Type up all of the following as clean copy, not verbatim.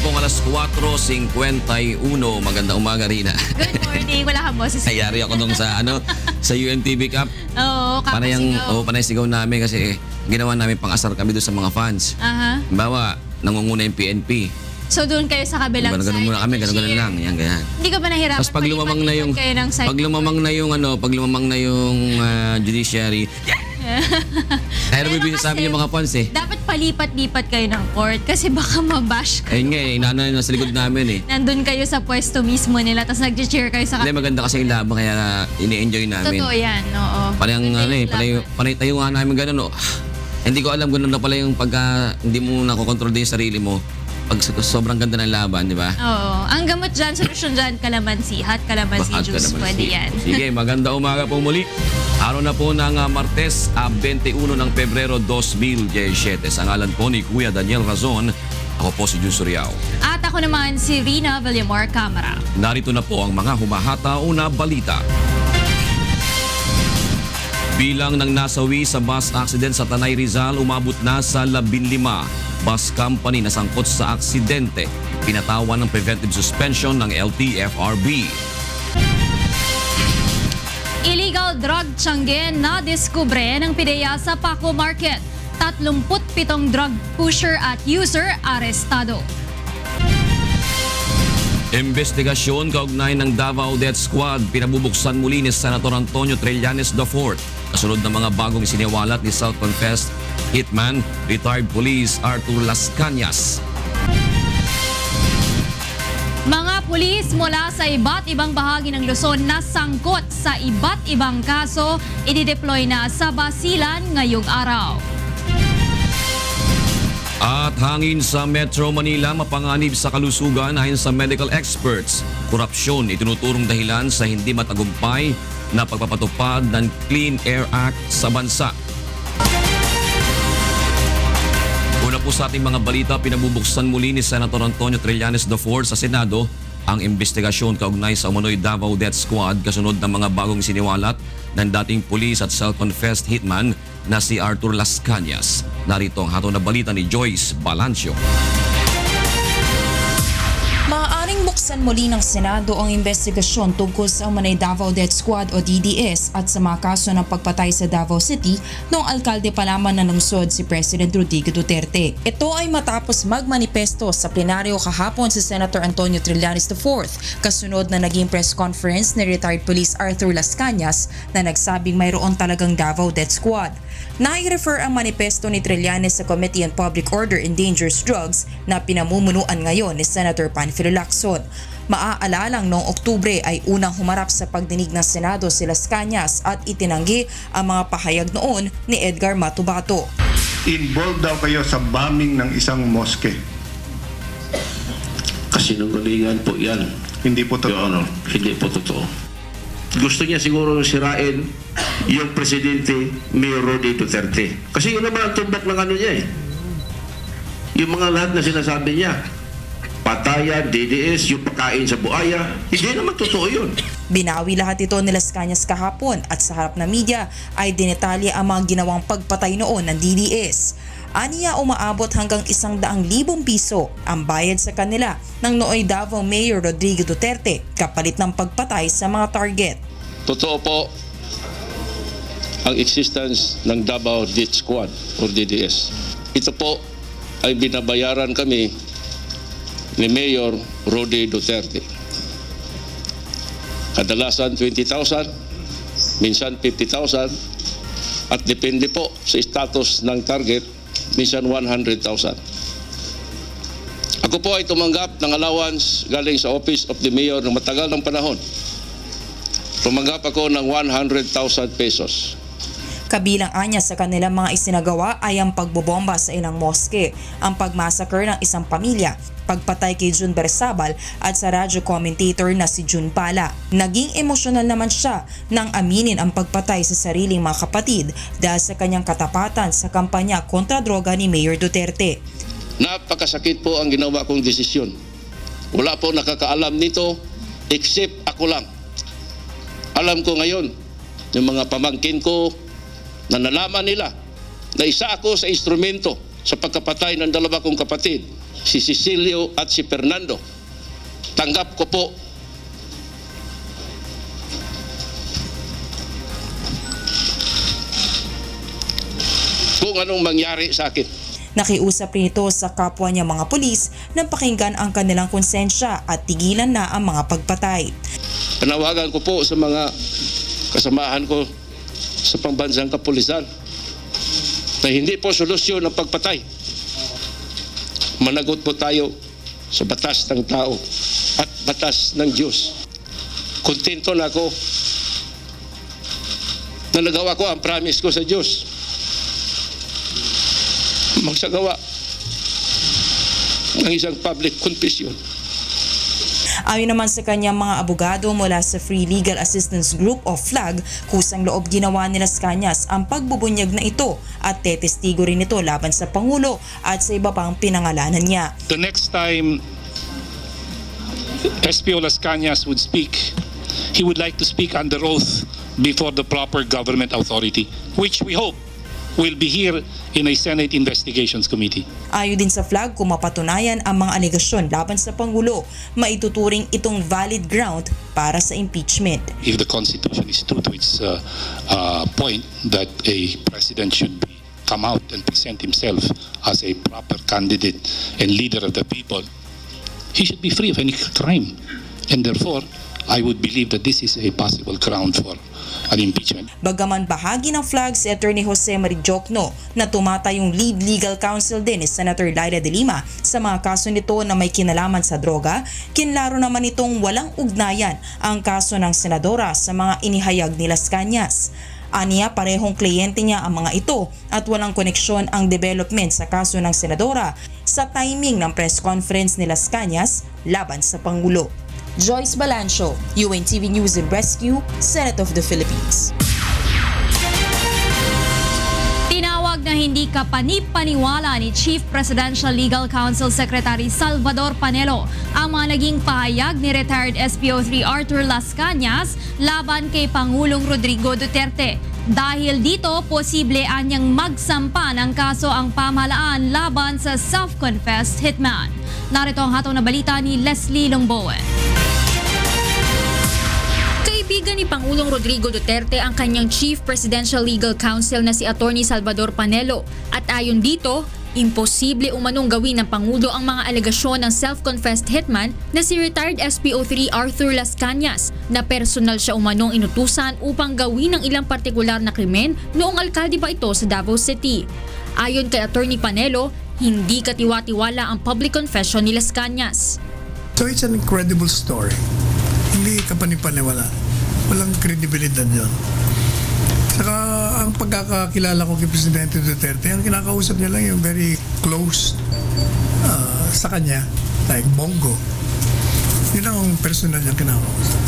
pong alas 4:51. Magandang umaga, Rina. Good morning. Wala kang boses. Ayari ako nung sa sa UNTV Cup. Oo, panay sigaw namin kasi ginawa namin pang-asar kami doon sa mga fans. Halimbawa, nangunguna yung PNP. So doon kayo sa kabilang side. Ganun muna kami, ganun lang. Yan, ganyan. Hindi ka ba nahirapan? Tapos pag lumamang na yung judiciary, kaya nabibigyan sa amin yung mga fans eh. Dapat palipat-lipat kayo ng court kasi baka mabash kayo. Ayun nga eh, inaano na sa likod namin eh. Nandun kayo sa pwesto mismo nila tapos nag-cheer kayo sa Hindi, maganda kasi yung laban kaya ini-enjoy namin. Totoo yan, oo. Panay tayo nga namin ganun. Hindi ko alam ganun na pala yung pagka hindi mo nakokontrol din yung sarili mo. Pag sobrang ganda ng laban, di ba? Oo. Ang gamot dyan, solusyon dyan, kalamansi. Hot kalamansi juice. Pwede yan. Sige, maganda umaga po muli. Araw na po ng Martes, 21 ng Pebrero 2017. Sa ngalan po ni Kuya Daniel Razon, ako po si Jun Suriao. At ako naman si Rina Villamor Camara. Narito na po ang mga humahataw na balita. Bilang ng nasawi sa bus accident sa Tanay Rizal, umabot na sa 15. Bus company na sangkot sa aksidente, pinatawan ng preventive suspension ng LTFRB. Illegal drug tiyanggen na diskubre ng PIDEA sa Paco Market. 37 drug pusher at user arestado. Investigasyon kaugnay ng Davao Death Squad, pinabubuksan muli ni Senator Antonio Trillanes IV. Kasunod ng mga bagong isiniwalat ni self-confessed hitman, retired police Arthur Las Cañas. Mga pulis mula sa iba't ibang bahagi ng Luzon na sangkot sa iba't ibang kaso, i-deploy na sa Basilan ngayong araw. At hangin sa Metro Manila, mapanganib sa kalusugan ayon sa medical experts. Korupsyon itinuturong dahilan sa hindi matagumpay na pagpapatupad ng Clean Air Act sa bansa. Una po sa ating mga balita, pinabubuksan muli ni Senator Antonio Trillanes IV sa Senado ang investigasyon kaugnay sa umano'y Davao Death Squad kasunod ng mga bagong siniwalat ng dating pulis at self-confessed hitman na si Arthur Las Cañas. Narito ang hatol na balita ni Joyce Balancio. Maaaring buksan muli ng Senado ang investigasyon tungkol sa umano'y Davao Death Squad o DDS at sa mga kaso ng pagpatay sa Davao City noong alkalde pa lamang ng lungsod si President Rodrigo Duterte. Ito ay matapos magmanifesto sa plenaryo kahapon si Senator Antonio Trillanes IV kasunod na naging press conference ni retired police Arthur Las Cañas na nagsabing mayroon talagang Davao Death Squad. Nai-refer ang manifesto ni Trillanes sa Committee on Public Order and Dangerous Drugs na pinamumunuan ngayon ni Senator Panfilo Lacson. Maaalalang noong Oktubre ay unang humarap sa pagdinig ng Senado si Las Cañas at itinanggi ang mga pahayag noon ni Edgar Matubato. Involved daw kayo sa bombing ng isang moske. Kasinungalingan po yan. Hindi po totoo. Your Honor, hindi po totoo. Gusto niya siguro sirain yung Presidente Mayor Rody Duterte. Kasi yun naman ang tumbak ng ano niya eh. Yung mga lahat na sinasabi niya, patayan, DDS, yung pagkain sa buaya, hindi naman totoo yun. Binawi lahat ito ni Las Cañas kahapon at sa harap ng media ay dinetalye ang mga ginawang pagpatay noon ng DDS. Aniya umaabot hanggang 100,000 piso ang bayad sa kanila ng nooy Davao Mayor Rodrigo Duterte kapalit ng pagpatay sa mga target. Totoo po ang existence ng Davao Death Squad or DDS. Ito po ay binabayaran kami ni Mayor Rody Duterte. Kadalasan 20,000, minsan 50,000 at depende po sa status ng target, minsan 100,000. Ako po ay tumanggap ng allowance galing sa Office of the Mayor ng matagal ng panahon. Tumanggap ako ng 100,000 pesos. Kabilang anya sa kanilang mga isinagawa ay ang pagbobomba sa ilang moske, ang pagmassacre ng isang pamilya, pagpatay kay Jun Bersabal at sa radyo commentator na si Jun Pala. Naging emosyonal naman siya nang aminin ang pagpatay sa sariling mga kapatid dahil sa kanyang katapatan sa kampanya kontra droga ni Mayor Duterte. Napakasakit po ang ginawa kong desisyon. Wala po nakakaalam nito except ako lang. Alam ko ngayon, yung mga pamangkin ko na nalaman nila na isa ako sa instrumento sa pagkapatay ng dalawa kong kapatid si Cecilio at si Fernando. Tanggap ko po kung anong mangyari sa akin. Nakiusap rin ito sa kapwa niya mga pulis na pakinggan ang kanilang konsensya at tigilan na ang mga pagpatay. Panawagan ko po sa mga kasamahan ko sa pambansang kapulisan na hindi po solusyon ang pagpatay. Managot po tayo sa batas ng tao at batas ng Diyos. Kontento na ako na nagawa ko ang promise ko sa Diyos. Magsagawa ng isang public confession. Ayon naman sa kanyang mga abogado mula sa Free Legal Assistance Group o FLAG, kusang loob ginawa ni Las Cañas ang pagbubunyag na ito at tetestigo rin ito laban sa Pangulo at sa iba pang pinangalanan niya. The next time SPO Las Cañas would speak, he would like to speak under oath before the proper government authority, which we hope will be here in a Senate Investigations Committee. Ayon din sa FLAG, kung mapatunayan ang mga alegasyon laban sa Pangulo, maituturing itong valid ground para sa impeachment. If the Constitution is true to its point that a president should come out and present himself as a proper candidate and leader of the people, he should be free of any crime. And therefore, I would believe that this is a possible ground for an impeachment. Bagaman bahagi ng FLAG si Attorney Jose Marijocno na tumatayong lead legal counsel din ni Senator Laila de Lima sa mga kaso nito na may kinalaman sa droga, kinlaro naman itong walang ugnayan ang kaso ng senadora sa mga inihayag ni Las Cañas. Aniya, parehong kliyente niya ang mga ito at walang koneksyon ang development sa kaso ng senadora sa timing ng press conference ni Las Cañas laban sa Pangulo. Joyce Balancio, UNTV News and Rescue, Senate of the Philippines. Tinawag na hindi kapanipaniwala ni Chief Presidential Legal Counsel Secretary Salvador Panelo ang mga naging pahayag ni retired SPO3 Arthur Las Cañas laban kay Pangulong Rodrigo Duterte. Dahil dito, posible anyang magsampa ng kaso ang pamahalaan laban sa self-confessed hitman. Narito ang hataw na balita ni Leslie Longbowen. Kaibigan ni Pangulong Rodrigo Duterte ang kanyang Chief Presidential Legal Counsel na si Attorney Salvador Panelo at ayon dito, imposible umanong gawin ng Pangulo ang mga alegasyon ng self-confessed hitman na si retired SPO3 Arthur Las Cañas na personal siya umanong inutusan upang gawin ang ilang partikular na krimen noong alkalde pa ito sa Davao City. Ayon kay Attorney Panelo, hindi katiwa-tiwala ang public confession ni Las Cañas. So it's an incredible story. Hindi kapanipaniwala. Walang kredibilidad yun. Saka ang pagkakakilala ko kay Presidente Duterte, ang kinakausap niya lang yung very close sa kanya, like Bongo. Yun ang personal niyang kinakausap.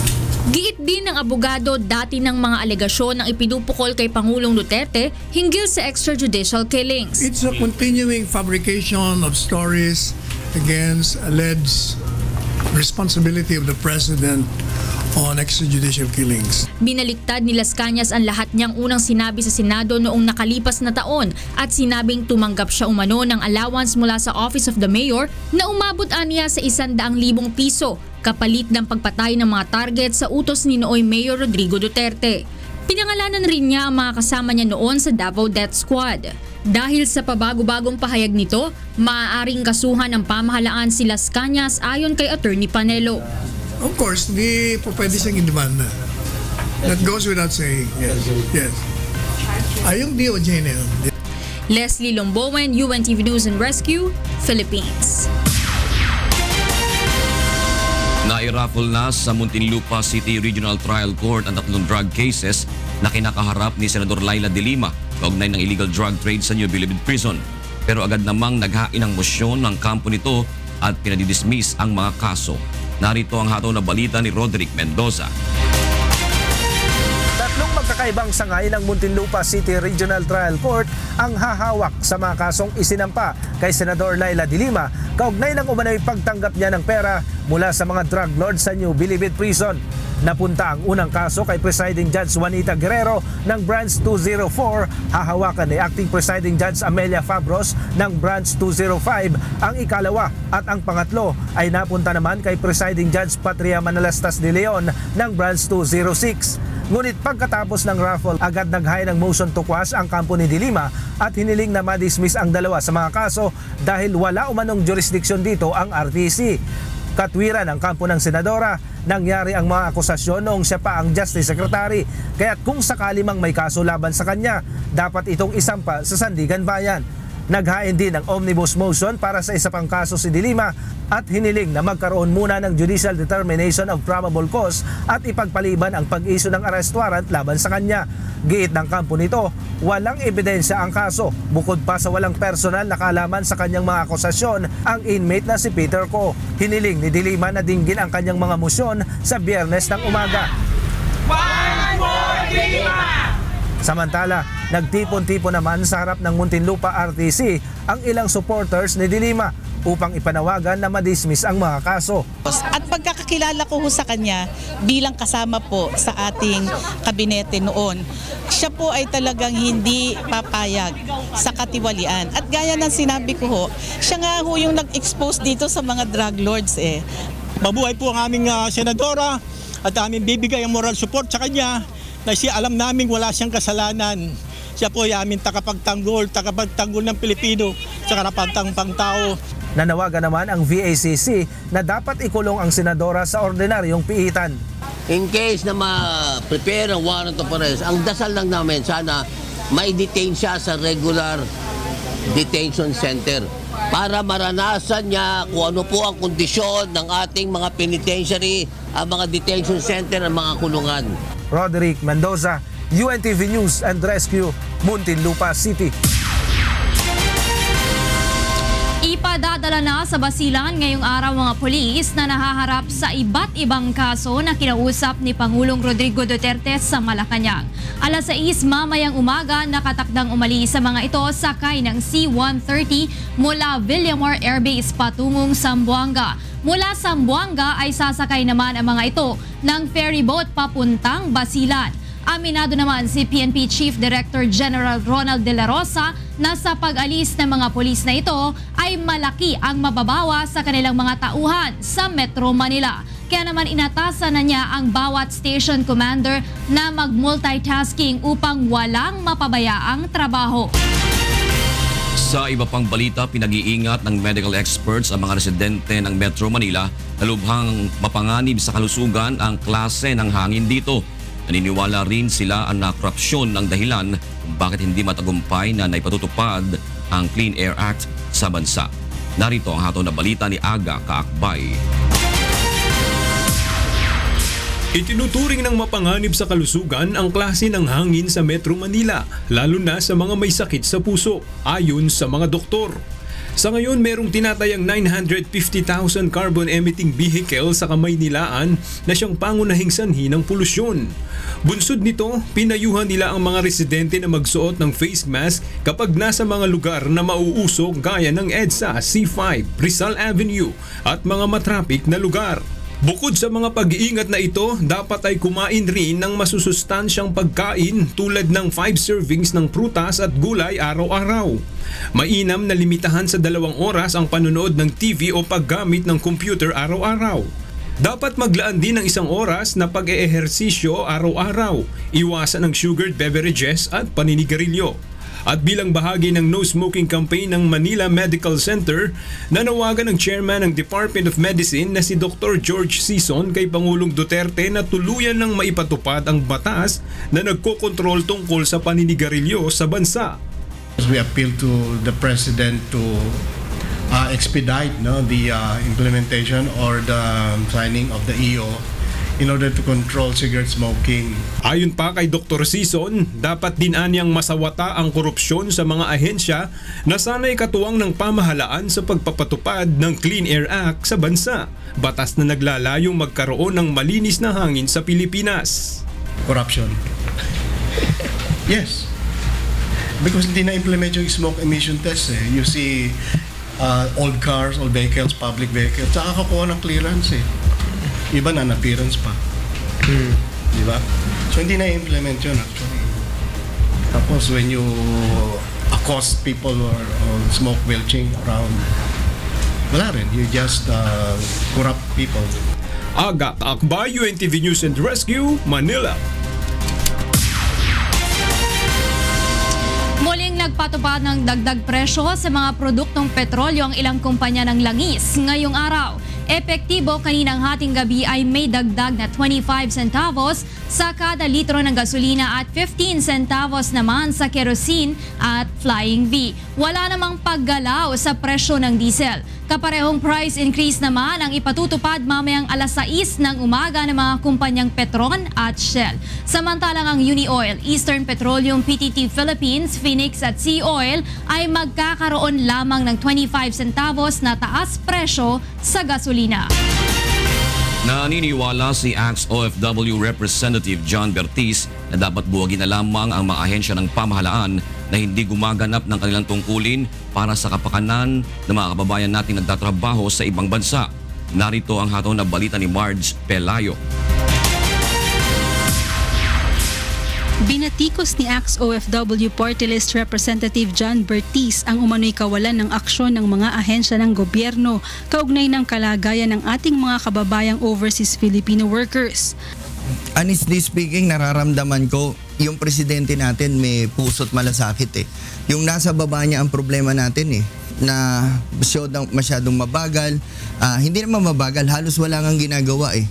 Giit din ng abogado dati ng mga alegasyon ng ipinupukol kay Pangulong Duterte hinggil sa extrajudicial killings. It's a continuing fabrication of stories against alleged responsibility of the President on extrajudicial killings. Binaliktad ni Las Cañas ang lahat niyang unang sinabi sa Senado noong nakalipas na taon at sinabing tumanggap siya umano ng allowance mula sa Office of the Mayor na umabot aniya sa 100,000 piso kapalit ng pagpatay ng mga target sa utos ni nooy Mayor Rodrigo Duterte. Pinangalanan rin niya ang mga kasama niya noon sa Davao Death Squad. Dahil sa pabago-bagong pahayag nito, maaaring kasuhan ng pamahalaan si Las Cañas ayon kay Attorney Panelo. Of course, hindi po pwede siyang indemanda. That goes without saying. Yes. Yes. Ayong DOJ na yun. Leslie Longbowen, UNTV News and Rescue, Philippines. Nairaffle na sa Muntinlupa City Regional Trial Court ang 3 drug cases na kinakaharap ni Senador Laila de Lima kaugnay ng illegal drug trade sa New Bilibid Prison. Pero agad namang naghain ang mosyon ng kampo nito at pinadidismiss ang mga kaso. Narito ang hataw na balita ni Roderick Mendoza. Tatlong magkakaibang sangay ng Muntinlupa City Regional Trial Court ang hahawak sa mga kasong isinampa kay Senador Laila de Lima kaugnay ng umano'y pagtanggap niya ng pera mula sa mga drug lords sa New Bilibid Prison. Napunta ang unang kaso kay Presiding Judge Juanita Guerrero ng Branch 204, hahawakan ni Acting Presiding Judge Amelia Fabros ng Branch 205 ang ikalawa, at ang pangatlo ay napunta naman kay Presiding Judge Patria Manalastas de Leon ng Branch 206. Ngunit pagkatapos ng raffle, agad nag-hire ng motion to quash ang kampo ni De Lima at hiniling na ma-dismiss ang dalawa sa mga kaso dahil wala umanong jurisdiction dito ang RTC. Katwiran ng kampo ng senadora, nangyari ang mga akusasyon noong siya pa ang Justice Secretary, kaya't kung sakali mang may kaso laban sa kanya, dapat itong isampa sa Sandigan Bayan. Naghain din ng omnibus motion para sa isa pang kaso si De Lima at hiniling na magkaroon muna ng judicial determination of probable cause at ipagpaliban ang pag-issue ng arrest warrant laban sa kanya. Giit ng kampo nito, walang ebidensya ang kaso bukod pa sa walang personal na kaalaman sa kanyang mga akusasyon ang inmate na si Peter Ko. Hiniling ni De Lima na dinggin ang kanyang mga motion sa Biyernes ng umaga. One more De Lima! Samantala, nagtipon-tipon naman sa harap ng Muntinlupa RTC ang ilang supporters ni De Lima upang ipanawagan na ma-dismiss ang mga kaso. At pagkakakilala ko sa kanya bilang kasama po sa ating kabinete noon, siya po ay talagang hindi papayag sa katiwalian. At gaya ng sinabi ko siya nga yung nag-expose dito sa mga drug lords eh. Mabuhay po ang aming senadora at aming bibigay ang moral support sa kanya na siya alam naming wala siyang kasalanan. Siya po ay aming takapagtanggol ng Pilipino sa karapatang pangtao. Nanawagan naman ang VACC na dapat ikulong ang senadora sa ordinaryong pihitan. In case na ma-prepare ang warrant of arrest, ang dasal lang namin sana mai-detain siya sa regular detention center para maranasan niya kung ano po ang kondisyon ng ating mga penitentiary, ang mga detention center, ang mga kulungan. Roderick Mendoza, UNTV News and Rescue, Muntinlupa City. Ipadadala na sa Basilan ngayong araw mga pulis na nahaharap sa iba't ibang kaso na kinausap ni Pangulong Rodrigo Duterte sa Malacanang. Alas 6 mamayang umaga nakatakdang umalis sa mga ito sakay ng C-130 mula Villamor Air Base patungong Zamboanga. Mula Zamboanga ay sasakay naman ang mga ito ng ferryboat papuntang Basilan. Aminado naman si PNP Chief Director General Ronald De La Rosa na sa pag-alis ng mga pulis na ito ay malaki ang mababawa sa kanilang mga tauhan sa Metro Manila. Kaya naman inatasan na niya ang bawat station commander na mag-multitasking upang walang mapabayaang trabaho. Sa iba pang balita, pinag-iingat ng medical experts ang mga residente ng Metro Manila na lubhang mapanganib sa kalusugan ang klase ng hangin dito. Naniniwala rin sila na korupsyon ang dahilan kung bakit hindi matagumpay na naipatutupad ang Clean Air Act sa bansa. Narito ang hatol na balita ni Aga Kaakbay. Itinuturing ng mapanganib sa kalusugan ang klase ng hangin sa Metro Manila, lalo na sa mga may sakit sa puso, ayon sa mga doktor. Sa ngayon, merong tinatayang 950,000 carbon-emitting vehicle sa Kamaynilaan na siyang pangunahing sanhi ng polusyon. Bunsod nito, pinayuhan nila ang mga residente na magsuot ng face mask kapag nasa mga lugar na mauusok gaya ng EDSA, C5, Rizal Avenue at mga matrapik na lugar. Bukod sa mga pag-iingat na ito, dapat ay kumain rin ng masusustansyang pagkain tulad ng 5 servings ng prutas at gulay araw-araw. Mainam na limitahan sa 2 oras ang panonood ng TV o paggamit ng computer araw-araw. Dapat maglaan din ng 1 oras na pag-eehersisyo araw-araw, iwasan ang sugared beverages at paninigarilyo. At bilang bahagi ng No Smoking Campaign ng Manila Medical Center, nanawagan ng chairman ng Department of Medicine na si Dr. George Sison kay Pangulong Duterte na tuluyan ng maipatupad ang batas na nagkokontrol tungkol sa paninigarilyo sa bansa. We appeal to the President to expedite the implementation or the signing of the EO in order to control cigarette smoking. Ayon pa kay Dr. Sison, dapat din anyang masawata ang korupsyon sa mga ahensya na sana'y katuwang ng pamahalaan sa pagpapatupad ng Clean Air Act sa bansa, batas na naglalayong magkaroon ng malinis na hangin sa Pilipinas. Corruption. Yes. Because hindi na-implement yung smoke emission test. You see old cars, old vehicles, public vehicles. Tsaka kakuha ng clearance eh. Iba na appearance pa. Di ba? So hindi na-implement yun actually. Tapos when you accost people or smoke belching around, wala rin. You just corrupt people. Agat Akbar, UNTV News and Rescue, Manila. Muling nagpatupad ng dagdag presyo sa mga produktong petrolyo ang ilang kumpanya ng langis ngayong araw. Epektibo kaninang hating gabi ay may dagdag na 25 centavos sa kada litro ng gasolina at 15 centavos naman sa kerosene at Flying V. Wala namang paggalaw sa presyo ng diesel. Kaparehong price increase naman ang ipatutupad mamayang alas 6 ng umaga ng mga kumpanyang Petron at Shell. Samantalang ang Unioil, Eastern Petroleum, PTT Philippines, Phoenix at Sea Oil ay magkakaroon lamang ng 25 centavos na taas presyo sa gasolina. Naniniwala si ex-OFW Representative John Bertiz na dapat buwagin na lamang ang mga ahensya ng pamahalaan na hindi gumaganap ng kanilang tungkulin para sa kapakanan ng mga kababayan nating nagtatrabaho sa ibang bansa. Narito ang hatol na balita ni Marge Pelayo. Binatikos ni ex-OFW Party List Representative John Bertiz ang umano'y kawalan ng aksyon ng mga ahensya ng gobyerno kaugnay ng kalagayan ng ating mga kababayang overseas Filipino workers. Honestly speaking, nararamdaman ko yung presidente natin may puso't malasakit eh. Yung nasa baba niya ang problema natin eh, na masyadong mabagal, hindi naman mabagal, halos wala ngang ginagawa eh.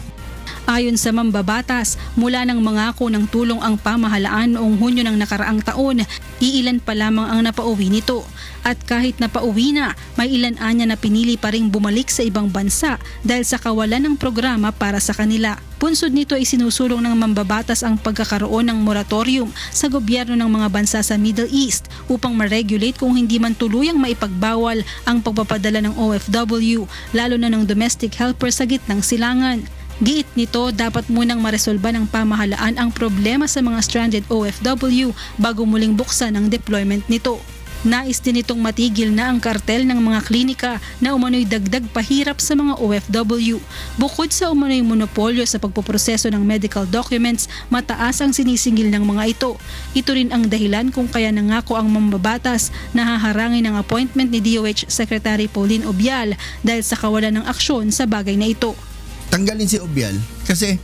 Ayon sa mambabatas, mula ng mangako ng tulong ang pamahalaan noong Hunyo ng nakaraang taon, iilan pa lamang ang napauwi nito. At kahit napauwi na, may ilan anya na pinili pa ring bumalik sa ibang bansa dahil sa kawalan ng programa para sa kanila. Punsod nito ay sinusulong ng mambabatas ang pagkakaroon ng moratorium sa gobyerno ng mga bansa sa Middle East upang ma-regulate kung hindi man tuluyang maipagbawal ang pagpapadala ng OFW, lalo na ng domestic helper sa gitnang silangan. Giit nito, dapat munang maresolba ng pamahalaan ang problema sa mga stranded OFW bago muling buksan ang deployment nito. Nais din itong matigil na ang kartel ng mga klinika na umano'y dagdag pahirap sa mga OFW. Bukod sa umano'y monopolyo sa pagpoproseso ng medical documents, mataas ang sinisingil ng mga ito. Ito rin ang dahilan kung kaya nangako ang mambabatas na haharangin ang appointment ni DOH Secretary Pauline Obial dahil sa kawalan ng aksyon sa bagay na ito. Tanggalin si Obial kasi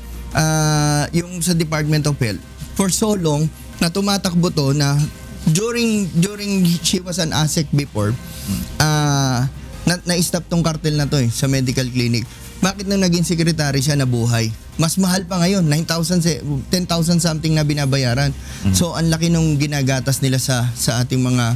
yung sa Department of Health for so long na tumatakbo to na during she was an ASEC before na-stop tong cartel na to sa medical clinic. Bakit nang naging secretary siya nabuhay? Mas mahal pa ngayon, 10,000 something na binabayaran. So ang laki nung ginagatas nila sa ating mga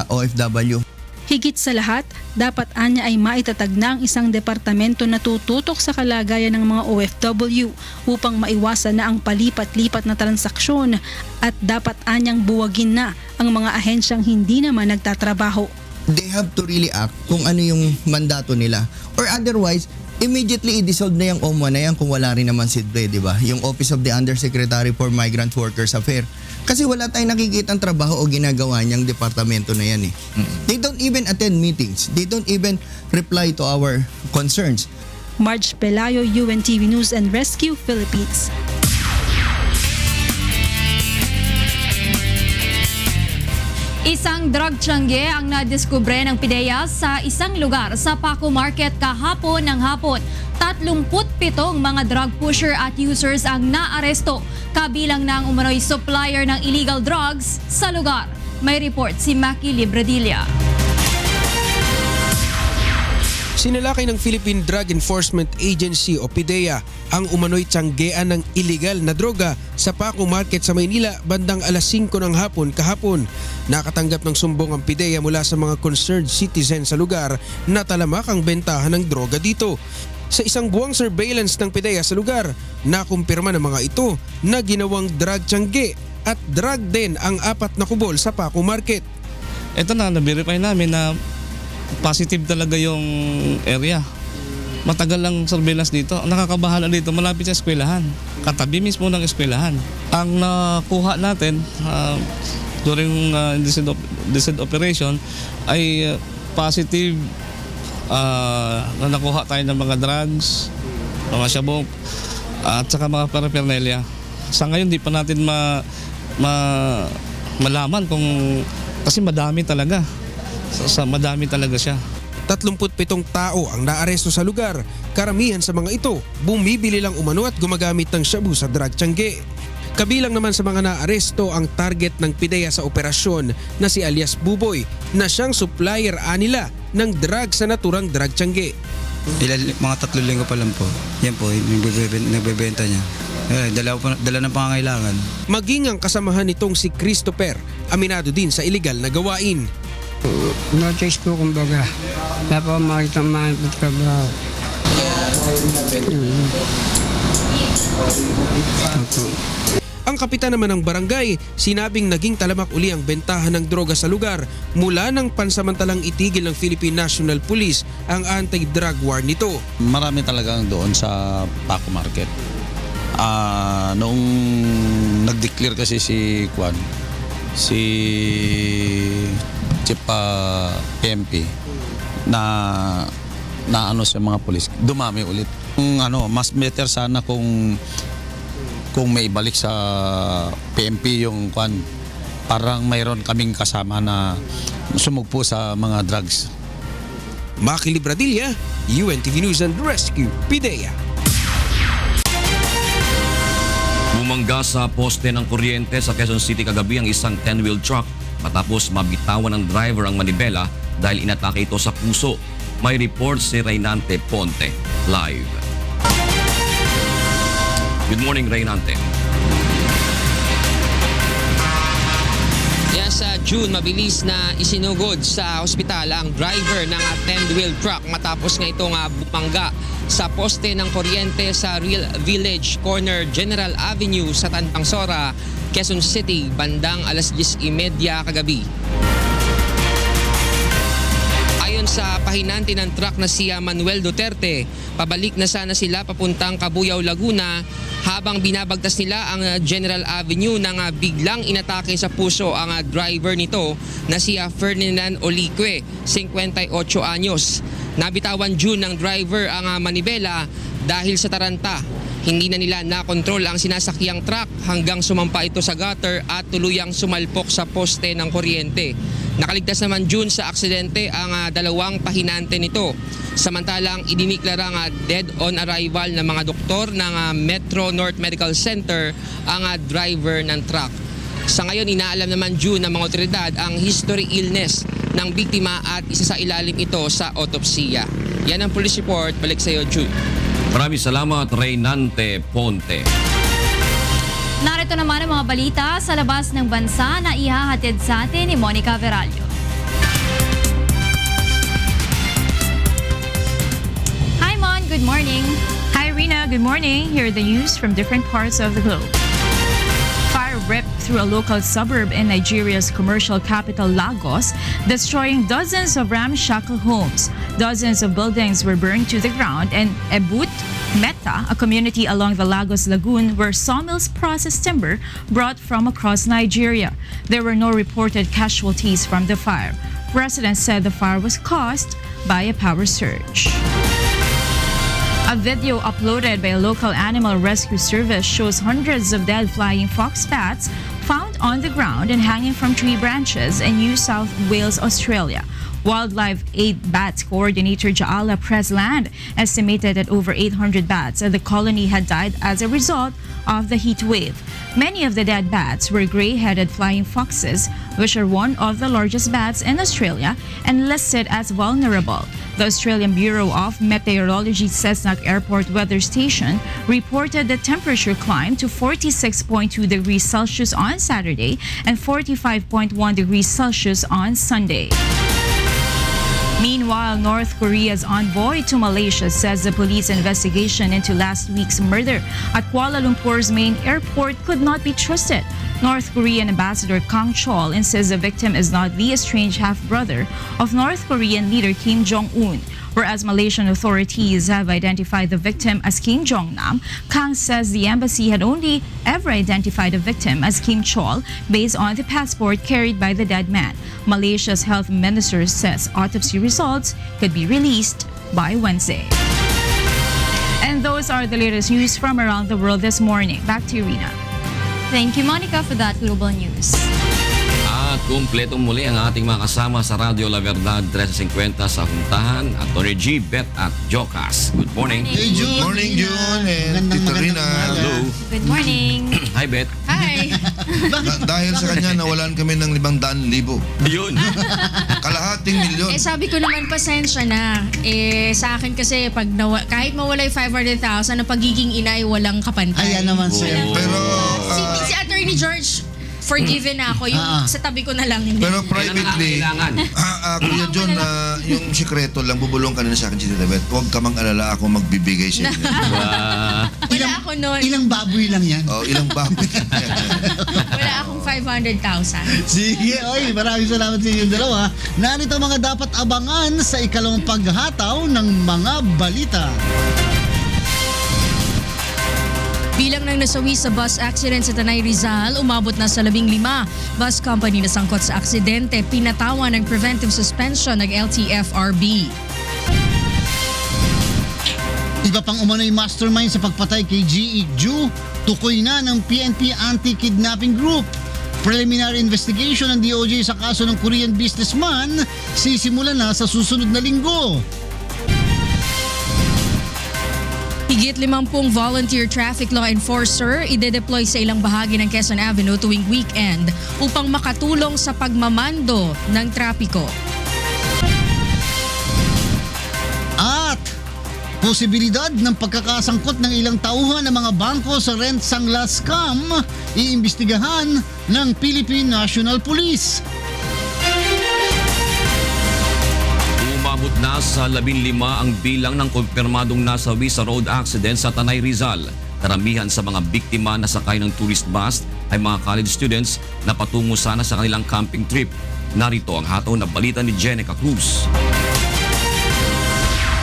OFW. Higit sa lahat, dapat anya ay maitatag na ang isang departamento na tututok sa kalagayan ng mga OFW upang maiwasan na ang palipat-lipat na transaksyon at dapat anyang buwagin na ang mga ahensyang hindi naman nagtatrabaho. They have to really act kung ano yung mandato nila. Or otherwise, immediately i-dissolve na yung OMWA na yan kung wala rin naman SIDRE, di ba? Yung Office of the Undersecretary for Migrant Workers Affairs. Kasi wala tayong nakikitang trabaho o ginagawa niyang departamento na yan eh. They don't even attend meetings. They don't even reply to our concerns. Marge Pelayo, UNTV News and Rescue, Philippines. Isang drug tiyangge ang nadiskubre ng PIDEA sa isang lugar sa Paco Market kahapon ng hapon. 37 mga drug pusher at users ang naaresto, kabilang ng umano'y supplier ng illegal drugs sa lugar. May report si Maki Libradilla. Sinalakay ng Philippine Drug Enforcement Agency o PIDEA ang umano'y tiyanggean ng illegal na droga sa Paco Market sa Maynila bandang alas 5 ng hapon kahapon. Nakatanggap ng sumbong ang PIDEA mula sa mga concerned citizen sa lugar na talamak ang bentahan ng droga dito. Sa isang buwang surveillance ng PIDEA sa lugar, nakumpirma ng mga ito na ginawang drug tiyangge at drug din ang 4 na kubol sa Paco Market. Ito na-verify namin na positive talaga yung area. Matagal lang surveillance dito. Ang nakakabahala dito, malapit sa eskwelahan. Katabi mismo ng eskwelahan. Ang nakuha natin during this operation ay positive na nakuha tayo ng mga drugs, mga syabong, at saka mga paraphernalia. Sa ngayon, di pa natin malaman kung, kasi madami talaga. Madami talaga siya. 37 tao ang naaresto sa lugar. Karamihan sa mga ito, bumibili lang umano at gumagamit ng shabu sa drug tiyangge. Kabilang naman sa mga naaresto ang target ng PIDEA sa operasyon na si alias Buboy, na siyang supplier anila ng drug sa naturang drug tiyangge. Mga 3 linggo pa lang po. Yan po, nagbebenta niya. Dala ng pangangailangan. Maging ang kasamahan nitong si Christopher, aminado din sa illegal na gawain. No choice po kumbaga. Dapat makita ang trabaho. Ang kapitan naman ng barangay, sinabing naging talamak uli ang bentahan ng droga sa lugar mula nang pansamantalang itigil ng Philippine National Police ang anti-drug war nito. Marami talagang doon sa Paco Market. Noong nag-declare kasi si Chief PMP na ano sa mga pulis, dumami ulit. Mas better sana kung may ibalik sa PMP yung parang mayroon kaming kasama na sumugpo sa mga drugs. Maki Libradilla, UNTV News and Rescue, PIDEA. Bumangga sa poste ng kuryente sa Quezon City kagabi ang isang 10-wheel truck matapos mabitawan ng driver ang manibela dahil inatake ito sa puso. May report si Reynante Ponte. Live. Good morning, Reynante. Sa June, mabilis na isinugod sa ospital ang driver ng 10-wheel truck matapos nga itong bumangga sa poste ng kuryente sa Real Village Corner General Avenue sa Tantangsora, Quezon City, bandang alas 10:30 kagabi. Ayon sa pahinante ng truck na si Manuel Duterte, pabalik na sana sila papuntang Cabuyao, Laguna habang binabagtas nila ang General Avenue nang biglang inatake sa puso ang driver nito na si Ferdinand Olique, 58 anyos. Nabitawan June ng driver ang manibela dahil sa taranta. Hindi na nila nakontrol ang sinasakyang truck hanggang sumampa ito sa gutter at tuluyang sumalpok sa poste ng kuryente. Nakaligtas naman June sa aksidente ang dalawang pahinante nito. Samantalang idiniklara dead on arrival ng mga doktor ng Metro North Medical Center ang driver ng truck. Sa ngayon, inaalam naman June ng mga otoridad ang history illness ng biktima at isa sa ilalim ito sa autopsiya. Yan ang police report. Balik sa iyo, June. Maraming salamat, Reynante Ponte. Narito naman ang mga balita sa labas ng bansa na ihahatid sa atin ni Monica Veralio. Hi, Mon. Good morning. Hi, Rina. Good morning. Here are the news from different parts of the globe. Fire ripped through a local suburb in Nigeria's commercial capital, Lagos, destroying dozens of ramshackle homes. Dozens of buildings were burned to the ground, and Ebut Meta, a community along the Lagos Lagoon where sawmills process timber brought from across Nigeria. There were no reported casualties from the fire. Residents said the fire was caused by a power surge. A video uploaded by a local animal rescue service shows hundreds of dead flying fox bats found on the ground and hanging from tree branches in New South Wales, Australia. Wildlife Aid Bats Coordinator Jaala Presland estimated that over 800 bats at the colony had died as a result of the heat wave. Many of the dead bats were gray-headed flying foxes, which are one of the largest bats in Australia and listed as vulnerable. The Australian Bureau of Meteorology Cessnock Airport Weather Station reported the temperature climbed to 46.2 degrees Celsius on Saturday and 45.1 degrees Celsius on Sunday. Meanwhile, North Korea's envoy to Malaysia says the police investigation into last week's murder at Kuala Lumpur's main airport could not be trusted. North Korean Ambassador Kang Chol insists the victim is not the estranged half-brother of North Korean leader Kim Jong-un. Whereas Malaysian authorities have identified the victim as Kim Jong-nam, Kang says the embassy had only ever identified the victim as Kim Chol based on the passport carried by the dead man. Malaysia's health minister says autopsy results could be released by Wednesday. And those are the latest news from around the world this morning. Back to you, Rina. Thank you, Monica, for that global news. At kumpleto muli ang ating mga kasama sa Radio La Verdad 13:50 sa Huntahan at Tony G, Bet at Jocas. Good morning. Hey, June. Good morning, June. And Tito Rina. Hello. Good morning. Hi, Bet. Hi. Dahil sa kanya, nawalan kami ng 500,000. Yun. Kalahating milyon. Sabi ko naman, pasensya na. Sa akin kasi, kahit mawala yung 500,000, ang pagiging ina ay walang kapantay. Ayan naman sa'yo. Pero, si Attorney George, forgiven na ako. Yung sa tabi ko na lang. Hindi. Pero privately, Kuya John, yung sikreto lang, bubulong ka na sa akin si Tita Bet. Huwag ka mag-alala, ako magbibigay sa inyo. Wala ako nun. Ilang baboy lang yan? Ilang baboy. Wala akong 500,000. Sige, maraming salamat sa inyong dalawa. Narito mga dapat abangan sa ikalawang paghataw ng mga balita. Bilang ng nasawi sa bus accident sa Tanay Rizal, umabot na sa 15. Bus company na sangkot sa aksidente, pinatawan ng preventive suspension ng LTFRB. Iba pang umano'y mastermind sa pagpatay kay G. Igju, tukoy na ng PNP Anti-Kidnapping Group. Preliminary investigation ng DOJ sa kaso ng Korean businessman sisimula na sa susunod na linggo. Higit 50 volunteer traffic law enforcer ide-deploy sa ilang bahagi ng Quezon Avenue tuwing weekend upang makatulong sa pagmamando ng trapiko. At posibilidad ng pagkakasangkot ng ilang tauhan ng mga bangko sa rent sangla scam iimbestigahan ng Philippine National Police. Umabot na sa 15 ang bilang ng kumpirmadong nasawi sa road accident sa Tanay Rizal. Karamihan sa mga biktima na sakay ng tourist bus ay mga college students na patungo sana sa kanilang camping trip. Narito ang hataw na balita ni Jenica Cruz.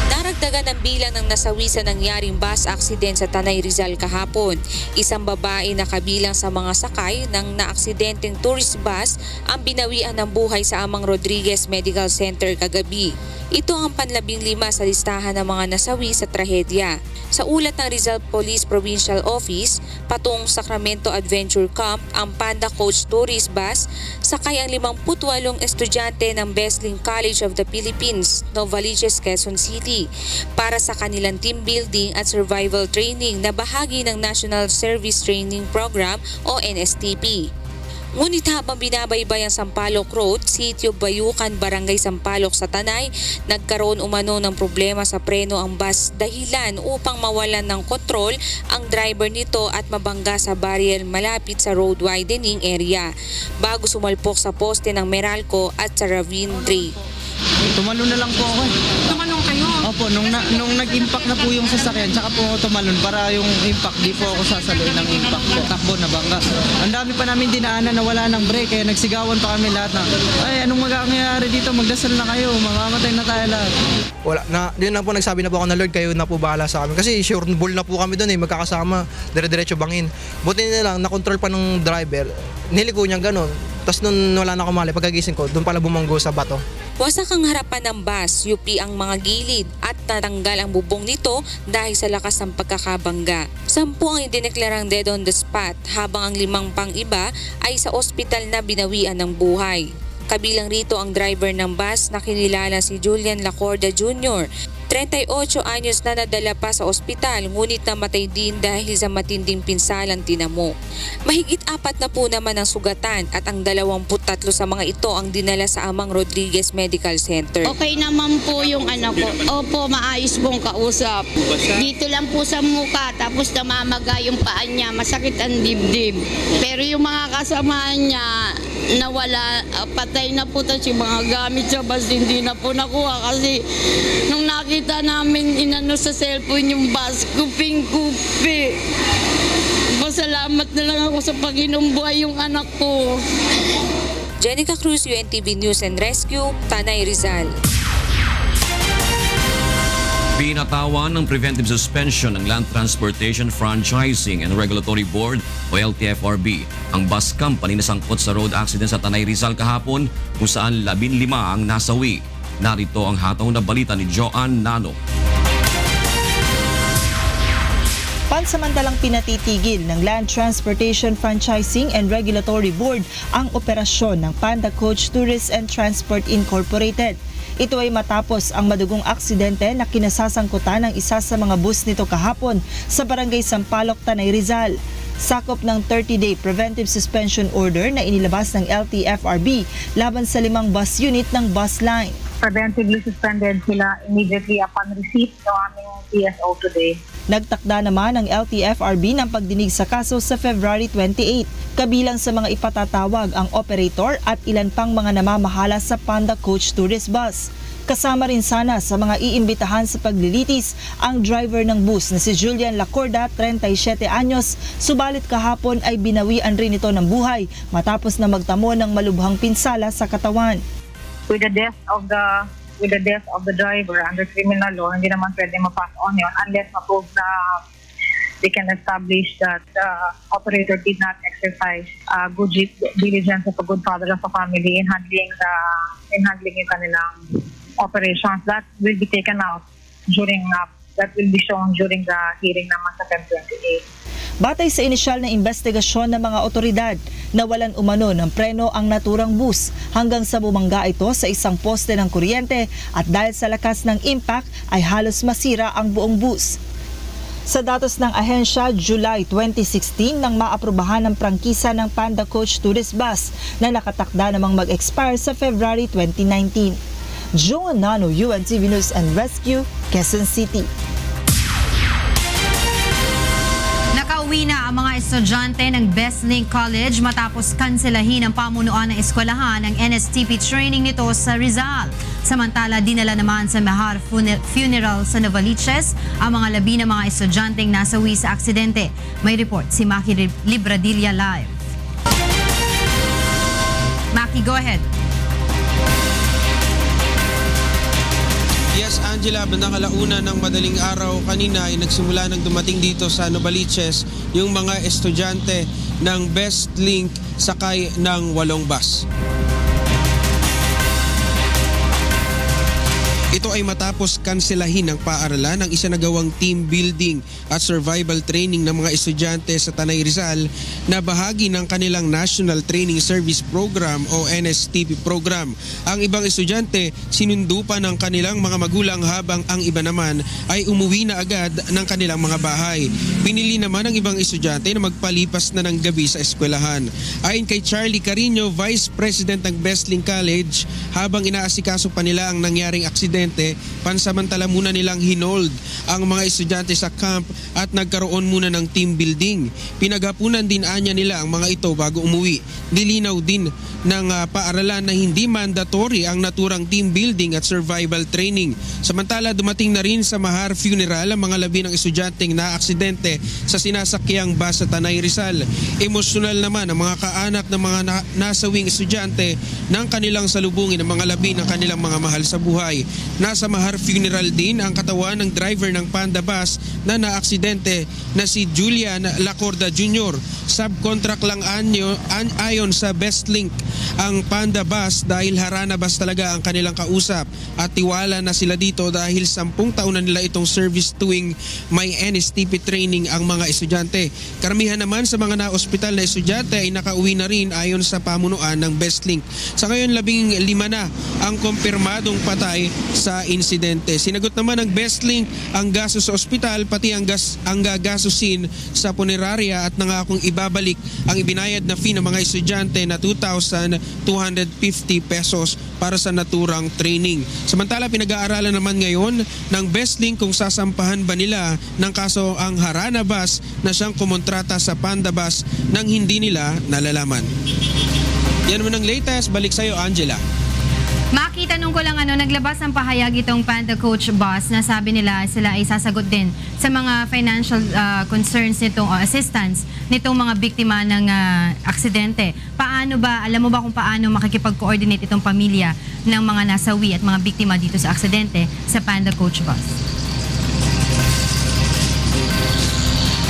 Daragdagan ang bilang ng nasawi sa nangyaring bus accident sa Tanay Rizal kahapon. Isang babae na kabilang sa mga sakay ng naaksidenteng tourist bus ang binawian ng buhay sa Amang Rodriguez Medical Center kagabi. Ito ang panlabing-5 sa listahan ng mga nasawi sa trahedya. Sa ulat ng Rizal Police Provincial Office, patungong Sacramento Adventure Camp ang Panda Coach Tourist Bus, sakay ang 58 estudyante ng Besling College of the Philippines, Novaliches, Quezon City, para sa kanilang team building at survival training na bahagi ng National Service Training Program o NSTP. Ngunit habang binabaybay ang Sampaloc Road, Sitio Bayukan, Barangay Sampaloc sa Tanay, nagkaroon umano ng problema sa preno ang bus dahilan upang mawalan ng kontrol ang driver nito at mabangga sa barrier malapit sa road widening area bago sumalpok sa poste ng Meralco at sa Ravine Dray. Tumalon na lang po ako. Tumalon kayo? Opo, nung nag-impact na po yung sasakyan, tsaka po ako tumalon para yung impact, di po ako sasaluin ng impact po. Takbo na bangga. Ang dami pa namin dinaanan na wala ng brake, kaya nagsigawan pa kami lahat na, ay, anong mangyayari dito? Magdasal na kayo, mamamatay na tayo lahat. Wala na, yun lang po nagsabi na po ako na Lord, kayo na po bahala sa amin. Kasi sure bull na po kami doon magkakasama, dire-diretso bangin. Buti na lang, nakontrol pa ng driver, niliko niya ganun. Tapos nung wala na kumali, pagkagising ko, doon pala bumanggo sa bato. Wasak ang harapan ng bus, UP ang mga gilid at natanggal ang bubong nito dahil sa lakas ng pagkakabangga. 10 ang idineklarang dead on the spot habang ang 5 pang iba ay sa ospital na binawian ng buhay. Kabilang rito ang driver ng bus na kinilala si Julian Lacorda Jr., 38 anyos na nadala pa sa ospital ngunit namatay din dahil sa matinding pinsalang tinamo. Mahigit 4 na po naman ang sugatan at ang 23 sa mga ito ang dinala sa Amang Rodriguez Medical Center. Okay naman po yung anak ko. Opo, maayos pong kausap. Dito lang po sa muka tapos namamaga yung paa niya, masakit ang dibdib. Pero yung mga kasama niya nawala, patay na po tapos yung mga gamit sa bus hindi na po nakuha kasi nung nakita namin inano sa cellphone yung bus, kuping-kupi. Pasalamat na lang ako sa Panginoong buhay yung anak ko. Jenica Cruz, UNTV News and Rescue, Tanay Rizal. Binatawan ng preventive suspension ng Land Transportation Franchising and Regulatory Board o LTFRB ang bus company na sangkot sa road accident sa Tanay Rizal kahapon kung saan 15 ang nasawi. Narito ang hataw na balita ni Joanne Nano. Pansamantalang pinatitigil ng Land Transportation Franchising and Regulatory Board ang operasyon ng Panda Coach Tourist and Transport Incorporated. Ito ay matapos ang madugong aksidente na kinasasangkutan ng isa sa mga bus nito kahapon sa Barangay Sampaloc, Tanay Rizal. Sakop ng 30-day preventive suspension order na inilabas ng LTFRB laban sa 5 bus unit ng bus line. Preventively suspended sila immediately upon receipt ng aming PSO today. Nagtakda naman ang LTFRB ng pagdinig sa kaso sa February 28. Kabilang sa mga ipatatawag ang operator at ilan pang mga namamahala sa Panda Coach Tourist Bus. Kasama rin sana sa mga iimbitahan sa paglilitis ang driver ng bus na si Julian Lacorda, 37 anyos, subalit kahapon ay binawian rin ito ng buhay matapos na magtamo ng malubhang pinsala sa katawan. With the death of the driver under criminal law, hindi naman pwede ma-pass on yun unless ma-prove na they can establish that the operator did not exercise good diligence as a good father of a family in handling yung kanilang operations. That will be taken out that will be shown during the hearing naman sa Feb 28. Batay sa inisyal na investigasyon ng mga otoridad, nawalan umano ng preno ang naturang bus hanggang sa bumangga ito sa isang poste ng kuryente at dahil sa lakas ng impact ay halos masira ang buong bus. Sa datos ng ahensya, July 2016 nang maaprubahan ng prangkisa ng Panda Coach Tourist Bus na nakatakda namang mag-expire sa February 2019. Joanne Nano, UNTV News and Rescue, Quezon City. Nakauwi na ang mga estudyante ng Bestlink College matapos kanselahin ang pamunuan ng eskwelahan ng NSTP training nito sa Rizal. Samantala, dinala naman sa Mahar Funeral sa Novaliches ang mga labi ng mga estudyanteng nasawi sa aksidente. May report si Maki Libradilla live. Maki, go ahead. Yes, Angela, bandang alauna ng madaling araw kanina ay nagsimula nang dumating dito sa Novaliches yung mga estudyante ng Bestlink sakay ng 8 bus. Ito ay matapos kanselahin ng paaralan ang isinagawang team building at survival training ng mga estudyante sa Tanay Rizal na bahagi ng kanilang National Training Service Program o NSTP program. Ang ibang estudyante sinundo pa ng kanilang mga magulang habang ang iba naman ay umuwi na agad ng kanilang mga bahay. Pinili naman ang ibang estudyante na magpalipas na ng gabi sa eskwelahan. Ayon kay Charlie Carino, Vice President ng Bestlink College, habang inaasikaso pa nila ang nangyaring aksidente, pansamantala muna nilang hinold ang mga estudyante sa camp at nagkaroon muna ng team building. Pinaghapunan din anya nila ang mga ito bago umuwi. Dilinaw din ng paaralan na hindi mandatory ang naturang team building at survival training. Samantala, dumating na rin sa Mahar Funeral ang mga labi ng estudyanteng na-aksidente sa sinasakyang bus sa Tanay Rizal. Emosyonal naman ang mga kaanak ng mga nasawing estudyante ng kanilang salubungin ang mga labi ng kanilang mga mahal sa buhay. Nasa Mahar Funeral din ang katawan ng driver ng Panda Bus na naaksidente na si Julian Lacorda Jr. Subcontract lang ayon sa Bestlink ang Panda Bus dahil Harana Bus talaga ang kanilang kausap at tiwala na sila dito dahil 10 taon na nila itong service tuwing may NSTP training ang mga estudyante. Karamihan naman sa mga na-ospital na estudyante ay nakauwi na rin ayon sa pamunuan ng Bestlink. Sa ngayon, 15 na ang kumpirmadong patay sa insidente. Sinagot naman ng Bestlink ang gasto sa ospital pati ang gagastusin sa punerarya at nangakong ibabalik ang ibinayad na fee ng mga estudyante na 2,250 pesos para sa naturang training. Samantala, pinag-aaralan naman ngayon ng Bestlink kung sasampahan ba nila ng kaso ang Harana Bus na siyang kumontrata sa Panda Bus nang hindi nila nalalaman. Yan naman ang latest. Balik sa'yo, Angela. Maki, tanong ko lang naglabas ng pahayag itong Panda Coach Bus na sabi nila sila ay sasagot din sa mga financial concerns nitong assistance nitong mga biktima ng aksidente. Paano ba, alam mo ba kung paano makikipag-coordinate itong pamilya ng mga nasawi at mga biktima dito sa aksidente sa Panda Coach Bus?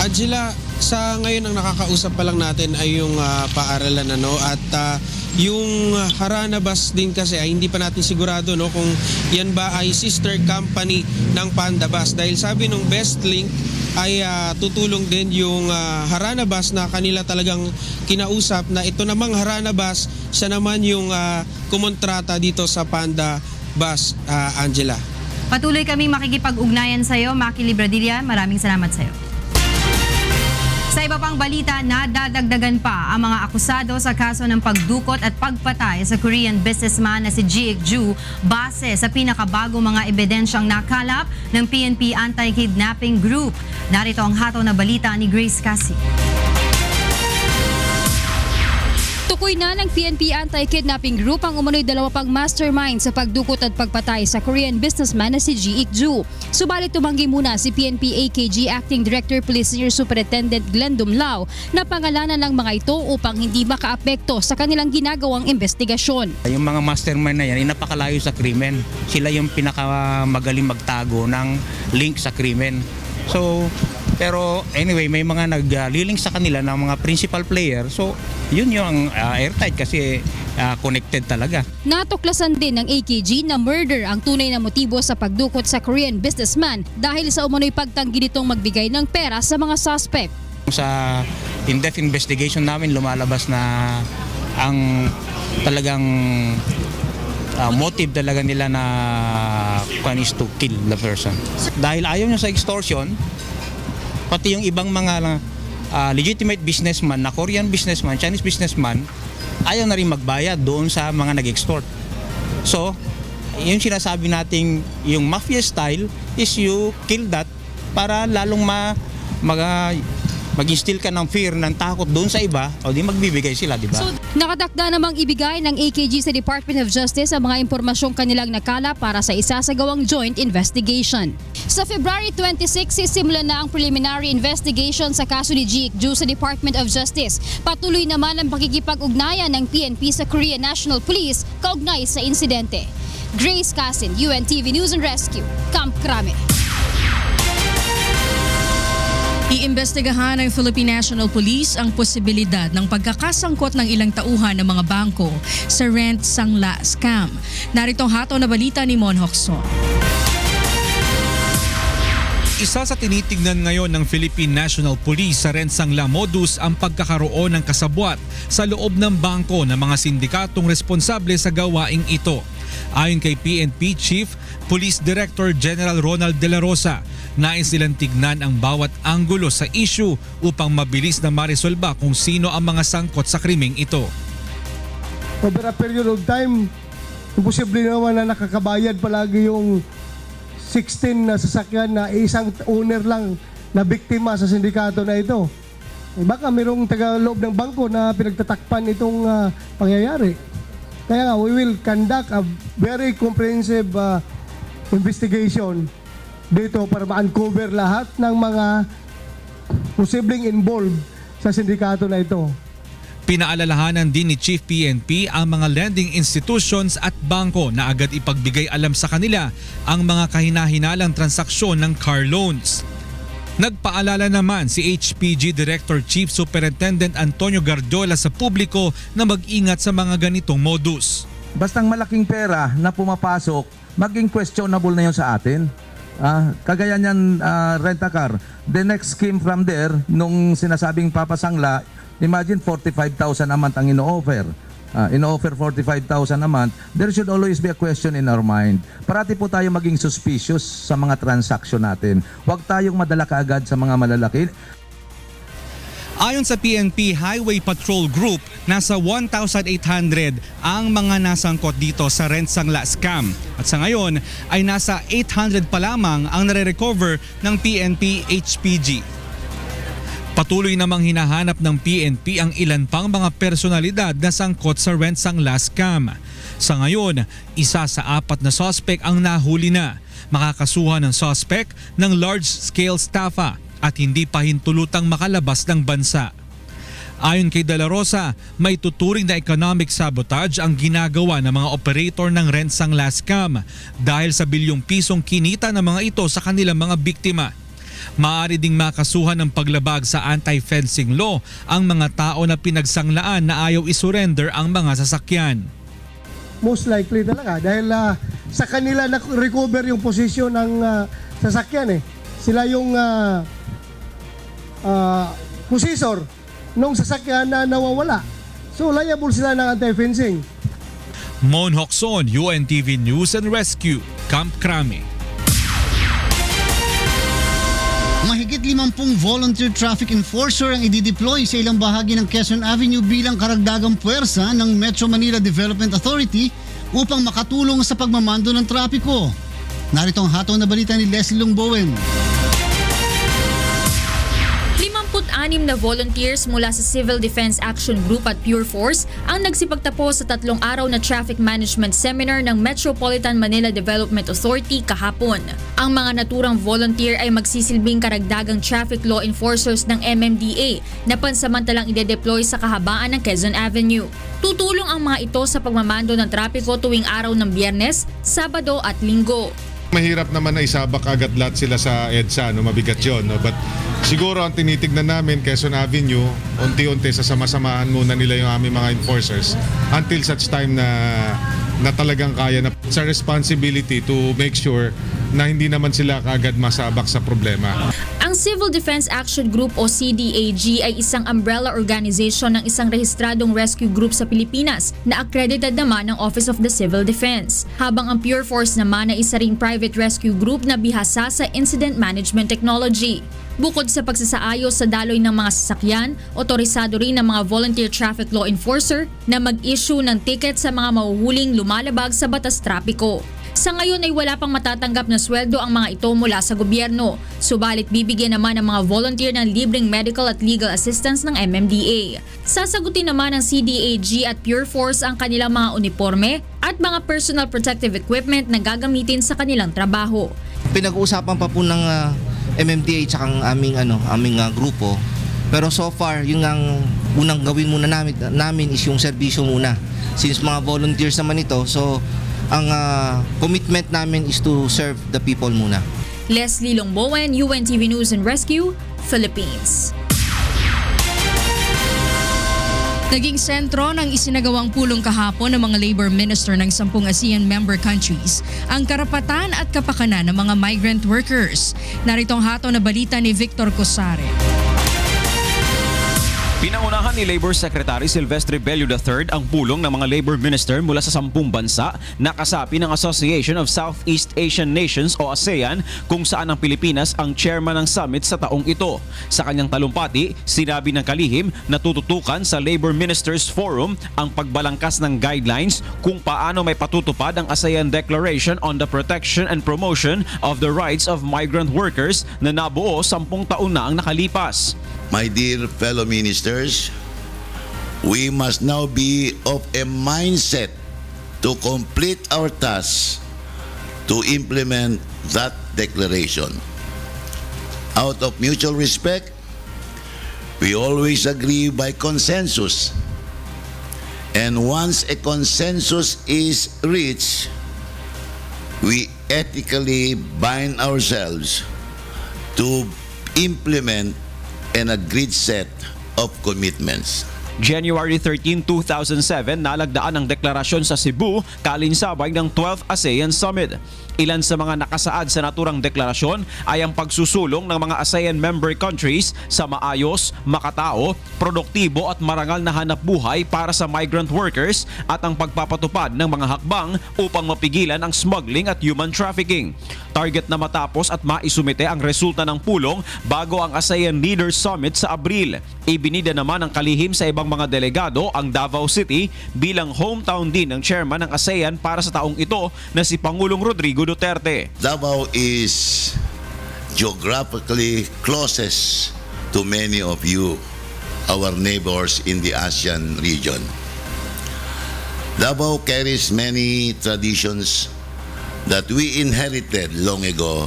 Angela, sa ngayon ang nakakausap pa lang natin ay yung paaralan at yung Harana Bus din kasi ay hindi pa natin sigurado kung yan ba ay sister company ng Panda Bus, dahil sabi nung Best Link ay tutulong din yung Harana Bus na kanila talagang kinausap, na ito namang Harana Bus siya naman yung kumontrata dito sa Panda Bus, Angela. Patuloy kaming makikipag-ugnayan sa iyo, Maki Libradilla. Maraming salamat sa iyo. Sa iba pang balita, nadadagdagan pa ang mga akusado sa kaso ng pagdukot at pagpatay sa Korean businessman na si Ji Ik-ju base sa pinakabagong mga ebidensyang nakalap ng PNP Anti-Kidnapping Group. Narito ang hataw na balita ni Grace Cassie. Tukoy na ng PNP Anti-Kidnapping Group ang umano'y dalawa pang mastermind sa pagdukot at pagpatay sa Korean businessman na si Ji Ik-ju. Subalit tumanggi muna si PNP AKG Acting Director Police Senior Superintendent Glenn Dumlao na pangalanan ng mga ito upang hindi makaapekto sa kanilang ginagawang investigasyon. Yung mga mastermind na yan ay napakalayo sa krimen. Sila yung pinakamagaling magtago ng link sa krimen. Pero anyway, may mga naglilink sa kanila ng mga principal player. So, yun yung airtight kasi connected talaga. Natuklasan din ng AKG na murder ang tunay na motibo sa pagdukot sa Korean businessman dahil sa umano'y pagtanggi nitong magbigay ng pera sa mga suspect. Sa in-depth investigation namin, lumalabas na ang talagang motive talaga nila na is to kill the person. Dahil ayaw nyo sa extortion, pati yung ibang mga legitimate businessman na Korean businessman, Chinese businessman, ayaw na rin magbayad doon sa mga nag-extort. So, yung sinasabi nating yung mafia style is you kill that para lalong mag-instill ka ng fear, ng takot doon sa iba, o di magbibigay sila, di ba? So, nakatakda namang ibigay ng AKG sa Department of Justice ang mga impormasyong kanilang nakala para sa isasagawang joint investigation. Sa February 26, sisimulan na ang preliminary investigation sa kaso ni Ji Ik-ju sa Department of Justice. Patuloy naman ang pakikipag-ugnayan ng PNP sa Korean National Police kaugnay sa insidente. Grace Casin, UNTV News and Rescue, Camp Crame. Iimbestigahan ng Philippine National Police ang posibilidad ng pagkakasangkot ng ilang tauhan ng mga bangko sa rent sangla scam. Narito ang hataw na balita ni Mon Hokso. Isa sa tinitignan ngayon ng Philippine National Police sa rent sangla modus ang pagkakaroon ng kasabwat sa loob ng bangko ng mga sindikatong responsable sa gawaing ito. Ayon kay PNP Chief Police Director General Ronald De La Rosa, nais nilang tignan ang bawat anggulo sa issue upang mabilis na maresolba kung sino ang mga sangkot sa krimeng ito. Over a period of time, imposible naman na nakakabayad palagi yung 16 na sasakyan na isang owner lang na biktima sa sindikato na ito. Baka mayroong taga-loob ng bangko na pinagtatakpan itong pangyayari. Kaya nga, we will conduct a very comprehensive investigation dito para ma-uncover lahat ng mga posibleng involved sa sindikato na ito. Pinaalalahanan din ni Chief PNP ang mga lending institutions at bangko na agad ipagbigay alam sa kanila ang mga kahinahinalang transaksyon ng car loans. Nagpaalala naman si HPG Director Chief Superintendent Antonio Gardiola sa publiko na mag-ingat sa mga ganitong modus. Bastang malaking pera na pumapasok, maging questionable na yun sa atin. Kagaya niyan rent-a-car. The next scheme from there, nung sinasabing papasangla, imagine 45,000 a month ang ino-offer. In-offer 45,000 a month, there should always be a question in our mind. Parati po tayo maging suspicious sa mga transaction natin. Huwag tayong madala kaagad sa mga malalaki. Ayon sa PNP Highway Patrol Group, nasa 1,800 ang mga nasangkot dito sa rent sangla scam. At sa ngayon ay nasa 800 pa lamang ang nare-recover ng PNP HPG. Patuloy namang hinahanap ng PNP ang ilan pang mga personalidad na sangkot sa rent sangla scam. Sa ngayon, isa sa 4 na suspect ang nahuli na. Makakasuhan ng suspect ng large-scale estafa at hindi pa hintulutang makalabas ng bansa. Ayon kay De La Rosa, may tuturing na economic sabotage ang ginagawa ng mga operator ng rent sangla scam dahil sa bilyong pisong kinita ng mga ito sa kanilang mga biktima. maaari ding makasuhan ng paglabag sa anti-fencing law ang mga tao na pinagsanglaan na ayaw isurrender ang mga sasakyan. Most likely talaga dahil sa kanila na-recover yung posisyon ng sasakyan eh. Sila yung possessor nung sasakyan na nawawala. So liable sila ng anti-fencing. Mon Hocson, UNTV News and Rescue, Camp Crame. Mahigit 50 volunteer traffic enforcer ang idideploy sa ilang bahagi ng Quezon Avenue bilang karagdagang puwersa ng Metro Manila Development Authority upang makatulong sa pagmamando ng trapiko. Narito ang hataw na balita ni Leslie Longbowen. 56 na volunteers mula sa Civil Defense Action Group at Pure Force ang nagsipagtapos sa 3 araw na traffic management seminar ng Metropolitan Manila Development Authority kahapon. Ang mga naturang volunteer ay magsisilbing karagdagang traffic law enforcers ng MMDA na pansamantalang ide-deploy sa kahabaan ng Quezon Avenue. Tutulong ang mga ito sa pagmamando ng trapiko tuwing araw ng Biyernes, Sabado at Linggo. Mahirap naman na isabak agad lahat sila sa EDSA, no? Mabigat yun. No? But siguro ang tinitignan namin, Quezon Avenue, unti-unti sasama-samahan muna nila yung aming mga enforcers until such time na talagang kaya na sa responsibility to make sure na hindi naman sila kaagad masabak sa problema. Ang Civil Defense Action Group o CDAG ay isang umbrella organization ng isang rehistradong rescue group sa Pilipinas na accredited naman ng Office of the Civil Defense. Habang ang Pure Force naman ay isa ring private rescue group na bihasa sa incident management technology. Bukod sa pagsasaayos sa daloy ng mga sasakyan, otorisado rin ng mga volunteer traffic law enforcer na mag-issue ng ticket sa mga mahuhuling lumalabag sa batas trapiko. Sa ngayon ay wala pang matatanggap na sweldo ang mga ito mula sa gobyerno, subalit bibigyan naman ng mga volunteer ng libreng medical at legal assistance ng MMDA. Sasagutin naman ng CDAG at Pure Force ang kanilang mga uniforme at mga personal protective equipment na gagamitin sa kanilang trabaho. Pinag-uusapan pa po ng MMDA at ang aming grupo. Pero so far, yung ang unang gawin muna namin is yung serbisyo muna. Since mga volunteers naman ito, so ang commitment namin is to serve the people muna. Leslie Longbowen, UNTV News and Rescue, Philippines. Naging sentro ng isinagawang pulong kahapon ng mga labor minister ng 10 ASEAN member countries ang karapatan at kapakanan ng mga migrant workers. Narito ang hataw na balita ni Victor Cosare. Pinangunahan ni Labor Secretary Silvestre Bello III ang pulong ng mga labor minister mula sa 10 bansa na kasapi ng Association of Southeast Asian Nations o ASEAN kung saan ang Pilipinas ang chairman ng summit sa taong ito. Sa kanyang talumpati, sinabi ng kalihim na tututukan sa Labor Ministers Forum ang pagbalangkas ng guidelines kung paano may patutupad ang ASEAN Declaration on the Protection and Promotion of the Rights of Migrant Workers na nabuo 10 taon na ang nakalipas. My dear fellow ministers, we must now be of a mindset to complete our task to implement that declaration. Out of mutual respect, we always agree by consensus. And once a consensus is reached, we ethically bind ourselves to implement an agreed set of commitments. January 13, 2007, nalagdaan ang deklarasyon sa Cebu, kalinsabay ng 12th ASEAN Summit. Ilan sa mga nakasaad sa naturang deklarasyon ay ang pagsusulong ng mga ASEAN member countries sa maayos, makatao, produktibo at marangal na hanap buhay para sa migrant workers at ang pagpapatupad ng mga hakbang upang mapigilan ang smuggling at human trafficking. Target na matapos at maisumite ang resulta ng pulong bago ang ASEAN Leaders Summit sa Abril. Ibinida naman ng kalihim sa ibang mga delegado ang Davao City bilang hometown din ng chairman ng ASEAN para sa taong ito na si Pangulong Rodrigo Duterte. Davao is geographically closest to many of you, our neighbors in the ASEAN region. Davao carries many traditions that we inherited long ago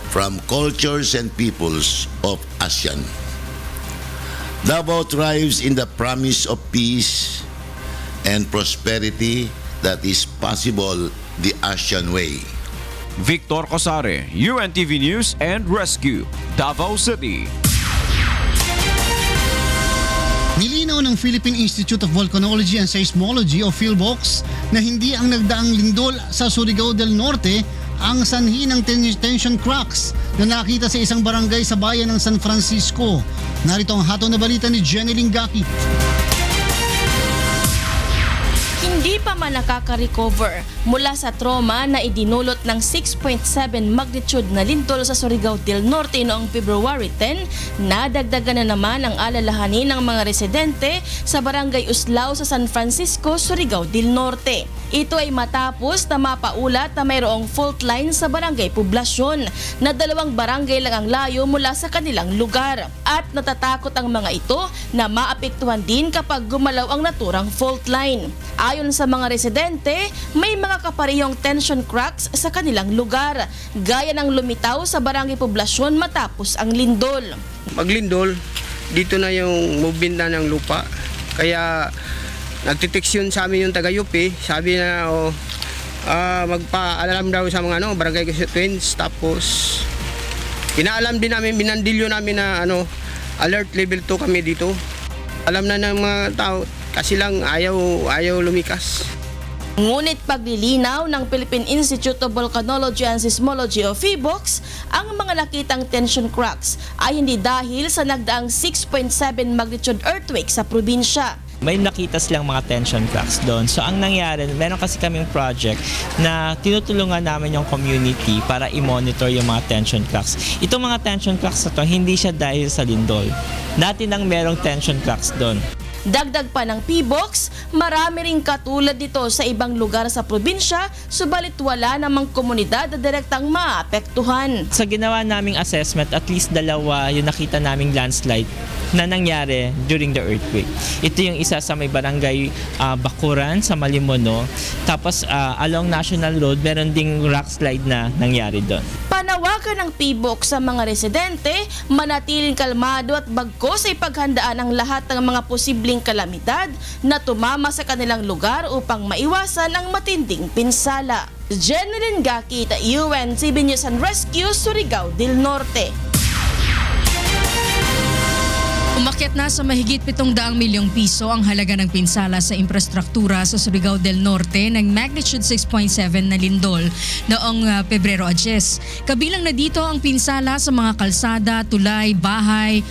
from cultures and peoples of ASEAN. Davao thrives in the promise of peace and prosperity that is possible the ASEAN way. Victor Cosare, UNTV News and Rescue, Davao City. Nilinaw ng Philippine Institute of Volcanology and Seismology o PhilVox na hindi ang nagdaang lindol sa Surigao del Norte ang sanhi ng tension cracks na nakita sa isang barangay sa bayan ng San Francisco. Narito ang hatol na balita ni Jenny Lingaki. Hindi pa man nakaka-recover mula sa trauma na idinulot ng 6.7 magnitude na lindol sa Surigao del Norte noong February 10, nadagdagan na naman ang alalahanin ng mga residente sa Barangay Uslao sa San Francisco, Surigao del Norte. Ito ay matapos na mapaulat na mayroong fault line sa barangay poblasyon na 2 barangay lang ang layo mula sa kanilang lugar. At natatakot ang mga ito na maapektuhan din kapag gumalaw ang naturang fault line. Ayon sa mga residente, may mga kaparehong tension cracks sa kanilang lugar, gaya ng lumitaw sa barangay poblasyon matapos ang lindol. Maglindol, dito na yung movement na ng lupa. Kaya nagtiteksyon sa amin yung taga-UP, sabi na magpa-alam daw sa mga barangay constituents. Tapos inaalam din namin, binandilyo namin na alert level 2 kami dito. Alam na ng mga tao, kasi lang ayaw lumikas. Ngunit paglilinaw ng Philippine Institute of Volcanology and Seismology o PhilVox, ang mga nakitang tension cracks ay hindi dahil sa nagdaang 6.7 magnitude earthquake sa probinsya. May nakita silang mga tension cracks doon. So ang nangyari, meron kasi kaming project na tinutulungan namin yung community para i-monitor yung mga tension cracks. Itong mga tension cracks na to, hindi siya dahil sa lindol. Dati nang merong tension cracks doon. Dagdag pa ng PhilVox, marami ring katulad dito sa ibang lugar sa probinsya, subalit wala namang komunidad na direktang maapektuhan. Sa ginawa naming assessment, at least 2 yung nakita naming landslide na nangyari during the earthquake. Ito yung isa sa may barangay Bakuran sa Malimono. Tapos along National Road, meron ding rock slide na nangyari doon. Panawagan ng PhilVox sa mga residente, manatiling kalmado at bagkos ay paghandaan ang lahat ng mga posibleng kalamidad na tumama sa kanilang lugar upang maiwasan ang matinding pinsala. Jeneline Gakit, UNTV News and Rescue, Surigao del Norte. Umakyat na sa mahigit 700 milyong piso ang halaga ng pinsala sa infrastruktura sa Surigao del Norte ng magnitude 6.7 na lindol noong Pebrero 10. Kabilang na dito ang pinsala sa mga kalsada, tulay, bahay,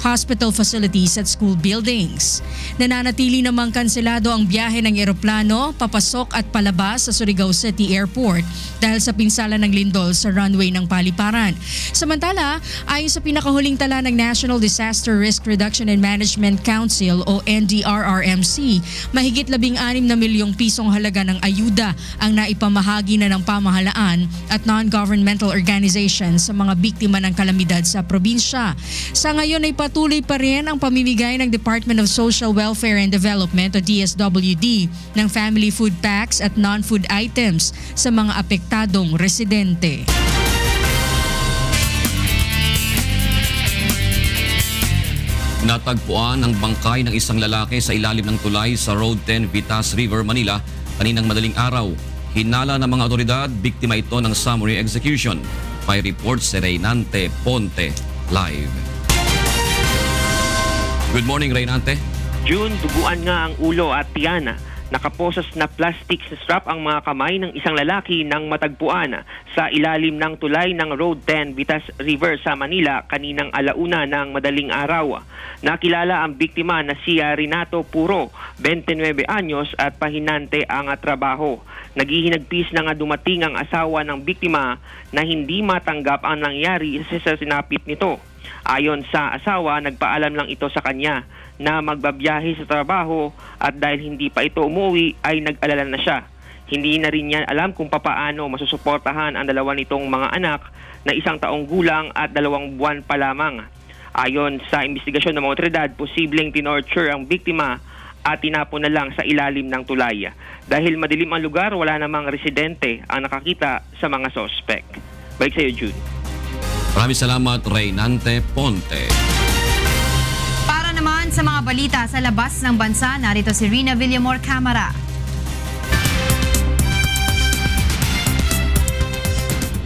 hospital facilities at school buildings. Nananatili namang kanselado ang biyahe ng eroplano papasok at palabas sa Surigao City Airport dahil sa pinsala ng lindol sa runway ng paliparan. Samantala, ayon sa pinakahuling tala ng National Disaster Risk Reduction and Management Council o NDRRMC, mahigit 16 na milyong pisong halaga ng ayuda ang naipamahagi na ng pamahalaan at non-governmental organizations sa mga biktima ng kalamidad sa probinsya. Sa ngayon ay patuloy pa rin ang pamimigay ng Department of Social Welfare and Development o DSWD ng family food packs at non-food items sa mga apektadong residente. Natagpuan ang bangkay ng isang lalaki sa ilalim ng tulay sa Road 10, Vitas River, Manila kaninang madaling araw. Hinala ng mga otoridad, biktima ito ng summary execution. May report si Reynante Ponte live. Good morning, Reynante. June, duguan nga ang ulo at tiyan. Nakaposas na plastic sa strap ang mga kamay ng isang lalaki nang matagpuan sa ilalim ng tulay ng Road 10, Vitas River sa Manila kaninang alauna ng madaling araw. Nakilala ang biktima na si Renato Puro, 29 anyos at pahinante ang trabaho. Naghihinagpis na nga dumating ang asawa ng biktima na hindi matanggap ang nangyari sa sinapit nito. Ayon sa asawa, nagpaalam lang ito sa kanya na magbabiyahe sa trabaho at dahil hindi pa ito umuwi ay nag-alala na siya. Hindi na rin niya alam kung papaano masusuportahan ang dalawa nitong mga anak na 1 taong gulang at 2 buwan pa lamang. Ayon sa investigasyon ng mga otoridad, posibleng tinorture ang biktima at tinapon na lang sa ilalim ng tulay. Dahil madilim ang lugar, wala namang residente ang nakakita sa mga sospek. Balik sa iyo, Jude. Maraming salamat, Reynante Ponte. Para naman sa mga balita sa labas ng bansa, narito si Rina Villamor Camara.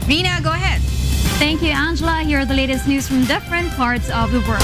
Rina, go ahead. Thank you, Angela. Here are the latest news from different parts of the world.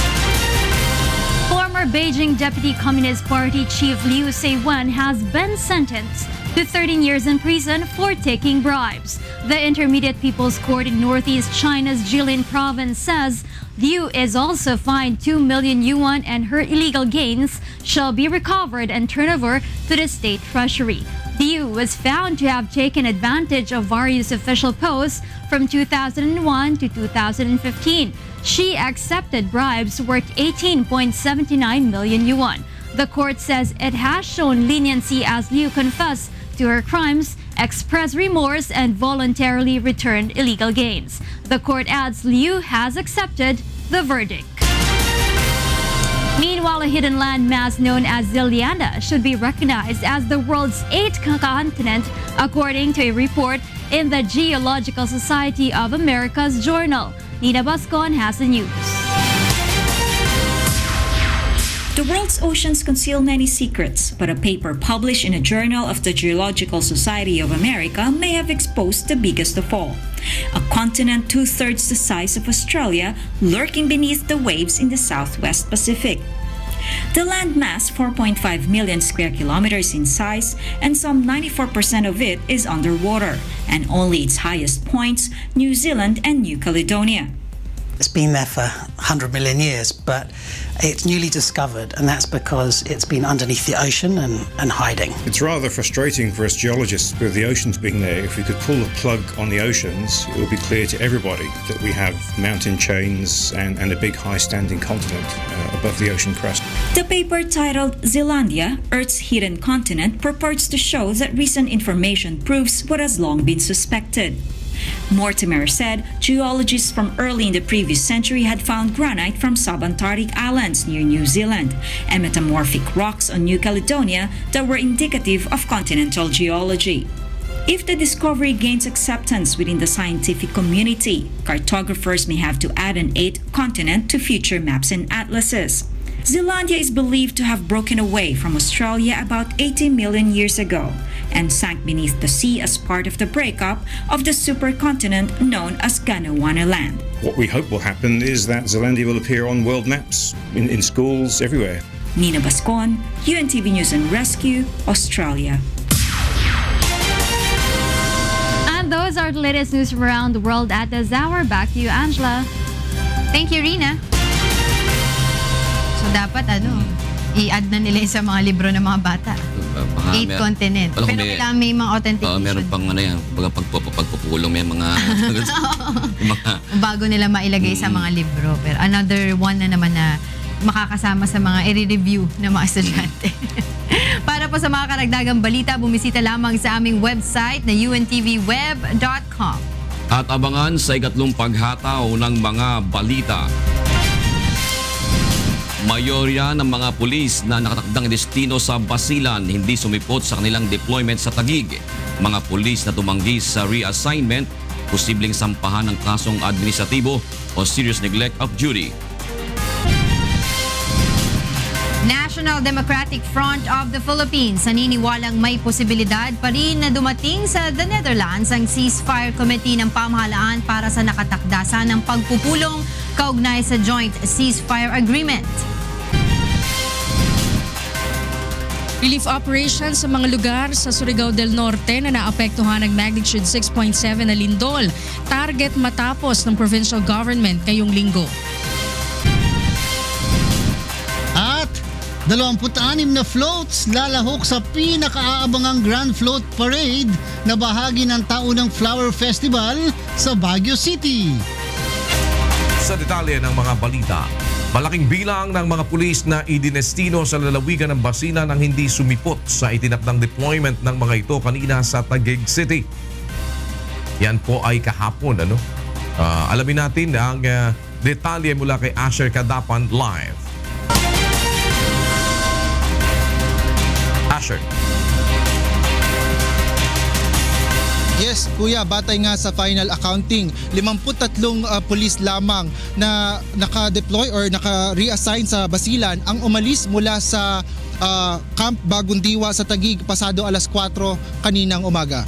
Former Beijing Deputy Communist Party Chief Liu Seiwen has been sentenced to 13 years in prison for taking bribes. The Intermediate People's Court in Northeast China's Jilin province says Liu is also fined 2 million yuan and her illegal gains shall be recovered and turned over to the state treasury. Liu was found to have taken advantage of various official posts from 2001 to 2015. She accepted bribes worth 18.79 million yuan. The court says it has shown leniency as Liu confessed to her crimes, expressed remorse, and voluntarily returned illegal gains. The court adds Liu has accepted the verdict. Meanwhile, a hidden landmass known as Zealandia should be recognized as the world's 8th continent, according to a report in the Geological Society of America's journal. Nina Bascon has the news. The world's oceans conceal many secrets, but a paper published in a journal of the Geological Society of America may have exposed the biggest of all. A continent 2/3 the size of Australia lurking beneath the waves in the Southwest Pacific. The landmass, 4.5 million square kilometers in size, and some 94% of it is underwater, and only its highest points, New Zealand and New Caledonia. It's been there for 100 million years, but it's newly discovered, and that's because it's been underneath the ocean and hiding. It's rather frustrating for us geologists with the oceans being there. If we could pull the plug on the oceans, it would be clear to everybody that we have mountain chains and a big high-standing continent above the ocean crust. The paper titled Zealandia, Earth's Hidden Continent, purports to show that recent information proves what has long been suspected. Mortimer said geologists from early in the previous century had found granite from subantarctic islands near New Zealand and metamorphic rocks on New Caledonia that were indicative of continental geology. If the discovery gains acceptance within the scientific community, cartographers may have to add an 8th continent to future maps and atlases. Zealandia is believed to have broken away from Australia about 80 million years ago and sank beneath the sea as part of the breakup of the supercontinent known as Gondwana land. What we hope will happen is that Zealandia will appear on world maps, in schools, everywhere. Nina Bascon, UNTV News and Rescue, Australia. And those are the latest news from around the world at this hour. Back to you, Angela. Thank you, Rina. So dapat i-add na nila sa mga libro ng mga bata. 8 continent. Pero kailangan may mga authentication. Meron pang pagpupulong, may mga bago nila mailagay sa mga libro. Pero another one na naman na makakasama sa mga i-review ng mga estudyante. Para po sa mga karagdagang balita, bumisita lamang sa aming website na untvweb.com. At abangan sa ikatlong paghataw ng mga balita. Mayorya ng mga pulis na nakatakdang destino sa Basilan hindi sumipot sa kanilang deployment sa Taguig. Mga pulis na tumanggi sa reassignment, posibleng sampahan ng kasong administratibo o serious neglect of duty. National Democratic Front of the Philippines naniniwalang may posibilidad pa rin na dumating sa the Netherlands ang ceasefire committee ng pamahalaan para sa nakatakdasan ng pagpupulong kaugnay sa joint ceasefire agreement. Relief operations sa mga lugar sa Surigao del Norte na naapektuhan ng magnitude 6.7 na lindol. Target matapos ng provincial government ngayong linggo. At 26 na floats lalahok sa pinakaabangang Grand Float Parade na bahagi ng taunang Flower Festival sa Baguio City. Sa detalye ng mga balita, malaking bilang ng mga pulis na idinestino sa lalawigan ng Basilan ang hindi sumipot sa itinakdang deployment ng mga ito kanina sa Taguig City. Yan po ay kahapon. Alamin natin ang detalye mula kay Asher Kadapan live. Asher. Yes, kuya, batay nga sa final accounting, 53 pulis lamang na naka-deploy or naka-reassign sa Basilan ang umalis mula sa Camp Bagong Diwa sa Taguig pasado alas 4 kaninang umaga.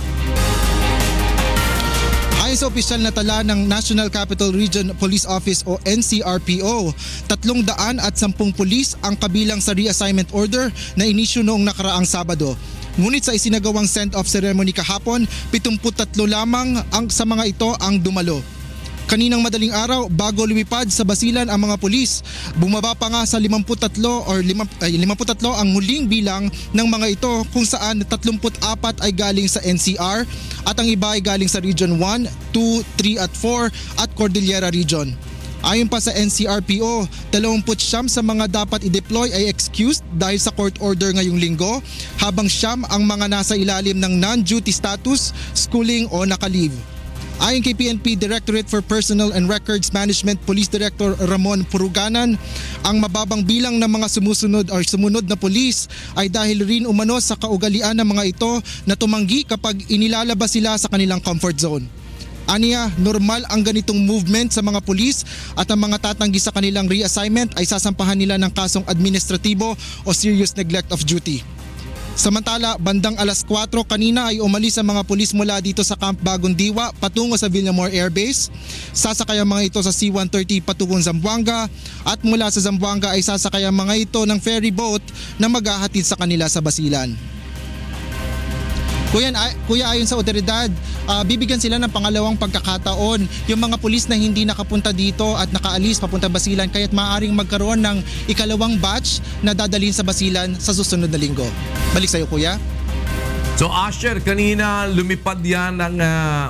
Ayon sa opisyal na tala ng National Capital Region Police Office o NCRPO, 310 pulis ang kabilang sa reassignment order na inisyu noong nakaraang Sabado. Ngunit sa isinagawang send-off ceremony kahapon, 73 lamang sa mga ito ang dumalo. Kaninang madaling araw, bago lumipad sa Basilan ang mga pulis, bumaba pa nga sa 53 ang huling bilang ng mga ito, kung saan 34 ay galing sa NCR at ang iba ay galing sa Region 1, 2, 3 at 4 at Cordillera Region. Ayon pa sa NCRPO, 29 sa mga dapat i-deploy ay excused dahil sa court order ngayong linggo, habang 9 ang mga nasa ilalim ng non-duty status, schooling o naka-leave. Ayon kay PNP Directorate for Personnel and Records Management Police Director Ramon Puruganan, ang mababang bilang ng mga sumunod na pulis ay dahil rin umano sa kaugalian ng mga ito na tumanggi kapag inilalabas sila sa kanilang comfort zone. Aniya, normal ang ganitong movement sa mga pulis at ang mga tatanggi sa kanilang reassignment ay sasampahan nila ng kasong administratibo o serious neglect of duty. Samantala, bandang alas 4 kanina ay umalis ang mga pulis mula dito sa Camp Bagong Diwa patungo sa Villamor Air Base. Sasakay ang mga ito sa C-130 patungong Zamboanga at mula sa Zamboanga ay sasakay ang mga ito ng ferry boat na maghahatid sa kanila sa Basilan. Kuya, ayon sa otoridad, bibigyan sila ng pangalawang pagkakataon yung mga pulis na hindi nakapunta dito at nakaalis papunta Basilan, kaya't maaaring magkaroon ng ikalawang batch na dadalhin sa Basilan sa susunod na linggo. Balik sa iyo, Kuya. So Asher, kanina lumipad yan ng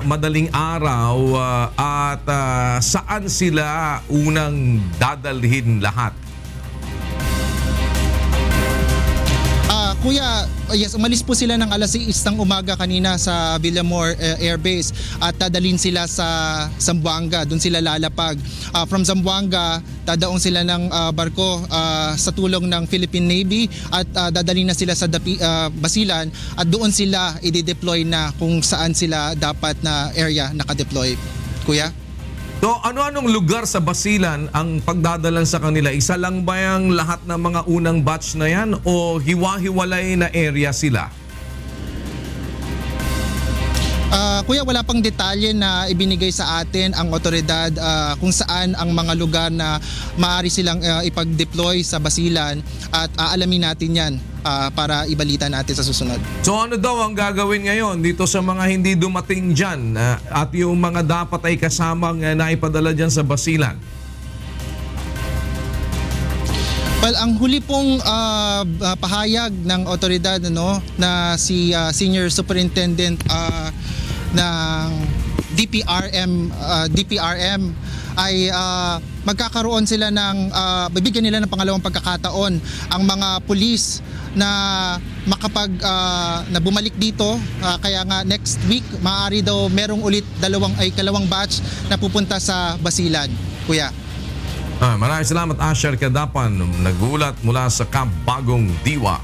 madaling araw at saan sila unang dadalhin lahat? Kuya, yes, umalis po sila ng alas 6 ng umaga kanina sa Villamor Air Base at dadalhin sila sa Zamboanga. Doon sila lalapag. From Zamboanga, dadaong sila ng barko sa tulong ng Philippine Navy at dadalhin na sila sa Basilan at doon sila i-deploy na kung saan sila dapat na area nakadeploy. Kuya? So ano-anong lugar sa Basilan ang pagdadalan sa kanila? Isa lang ba yung lahat ng mga unang batch na yan o hiwa-hiwalay na area sila? Kuya, wala pang detalye na ibinigay sa atin ang otoridad kung saan ang mga lugar na maaari silang ipag-deploy sa Basilan at aalamin natin yan para ibalita natin sa susunod. So ano daw ang gagawin ngayon dito sa mga hindi dumating dyan at yung mga dapat ay kasamang naipadala dyan sa Basilan? Well, ang huli pong pahayag ng otoridad na si Senior Superintendent ng DPRM ay magkakaroon sila ng bibigyan nila ng pangalawang pagkakataon ang mga pulis na na bumalik dito, kaya nga next week maaari daw merong ulit kalawang batch na pupunta sa Basilan. Kuya. Maraming salamat, Asher Kadapan, nagulat mula sa Camp Bagong Diwa.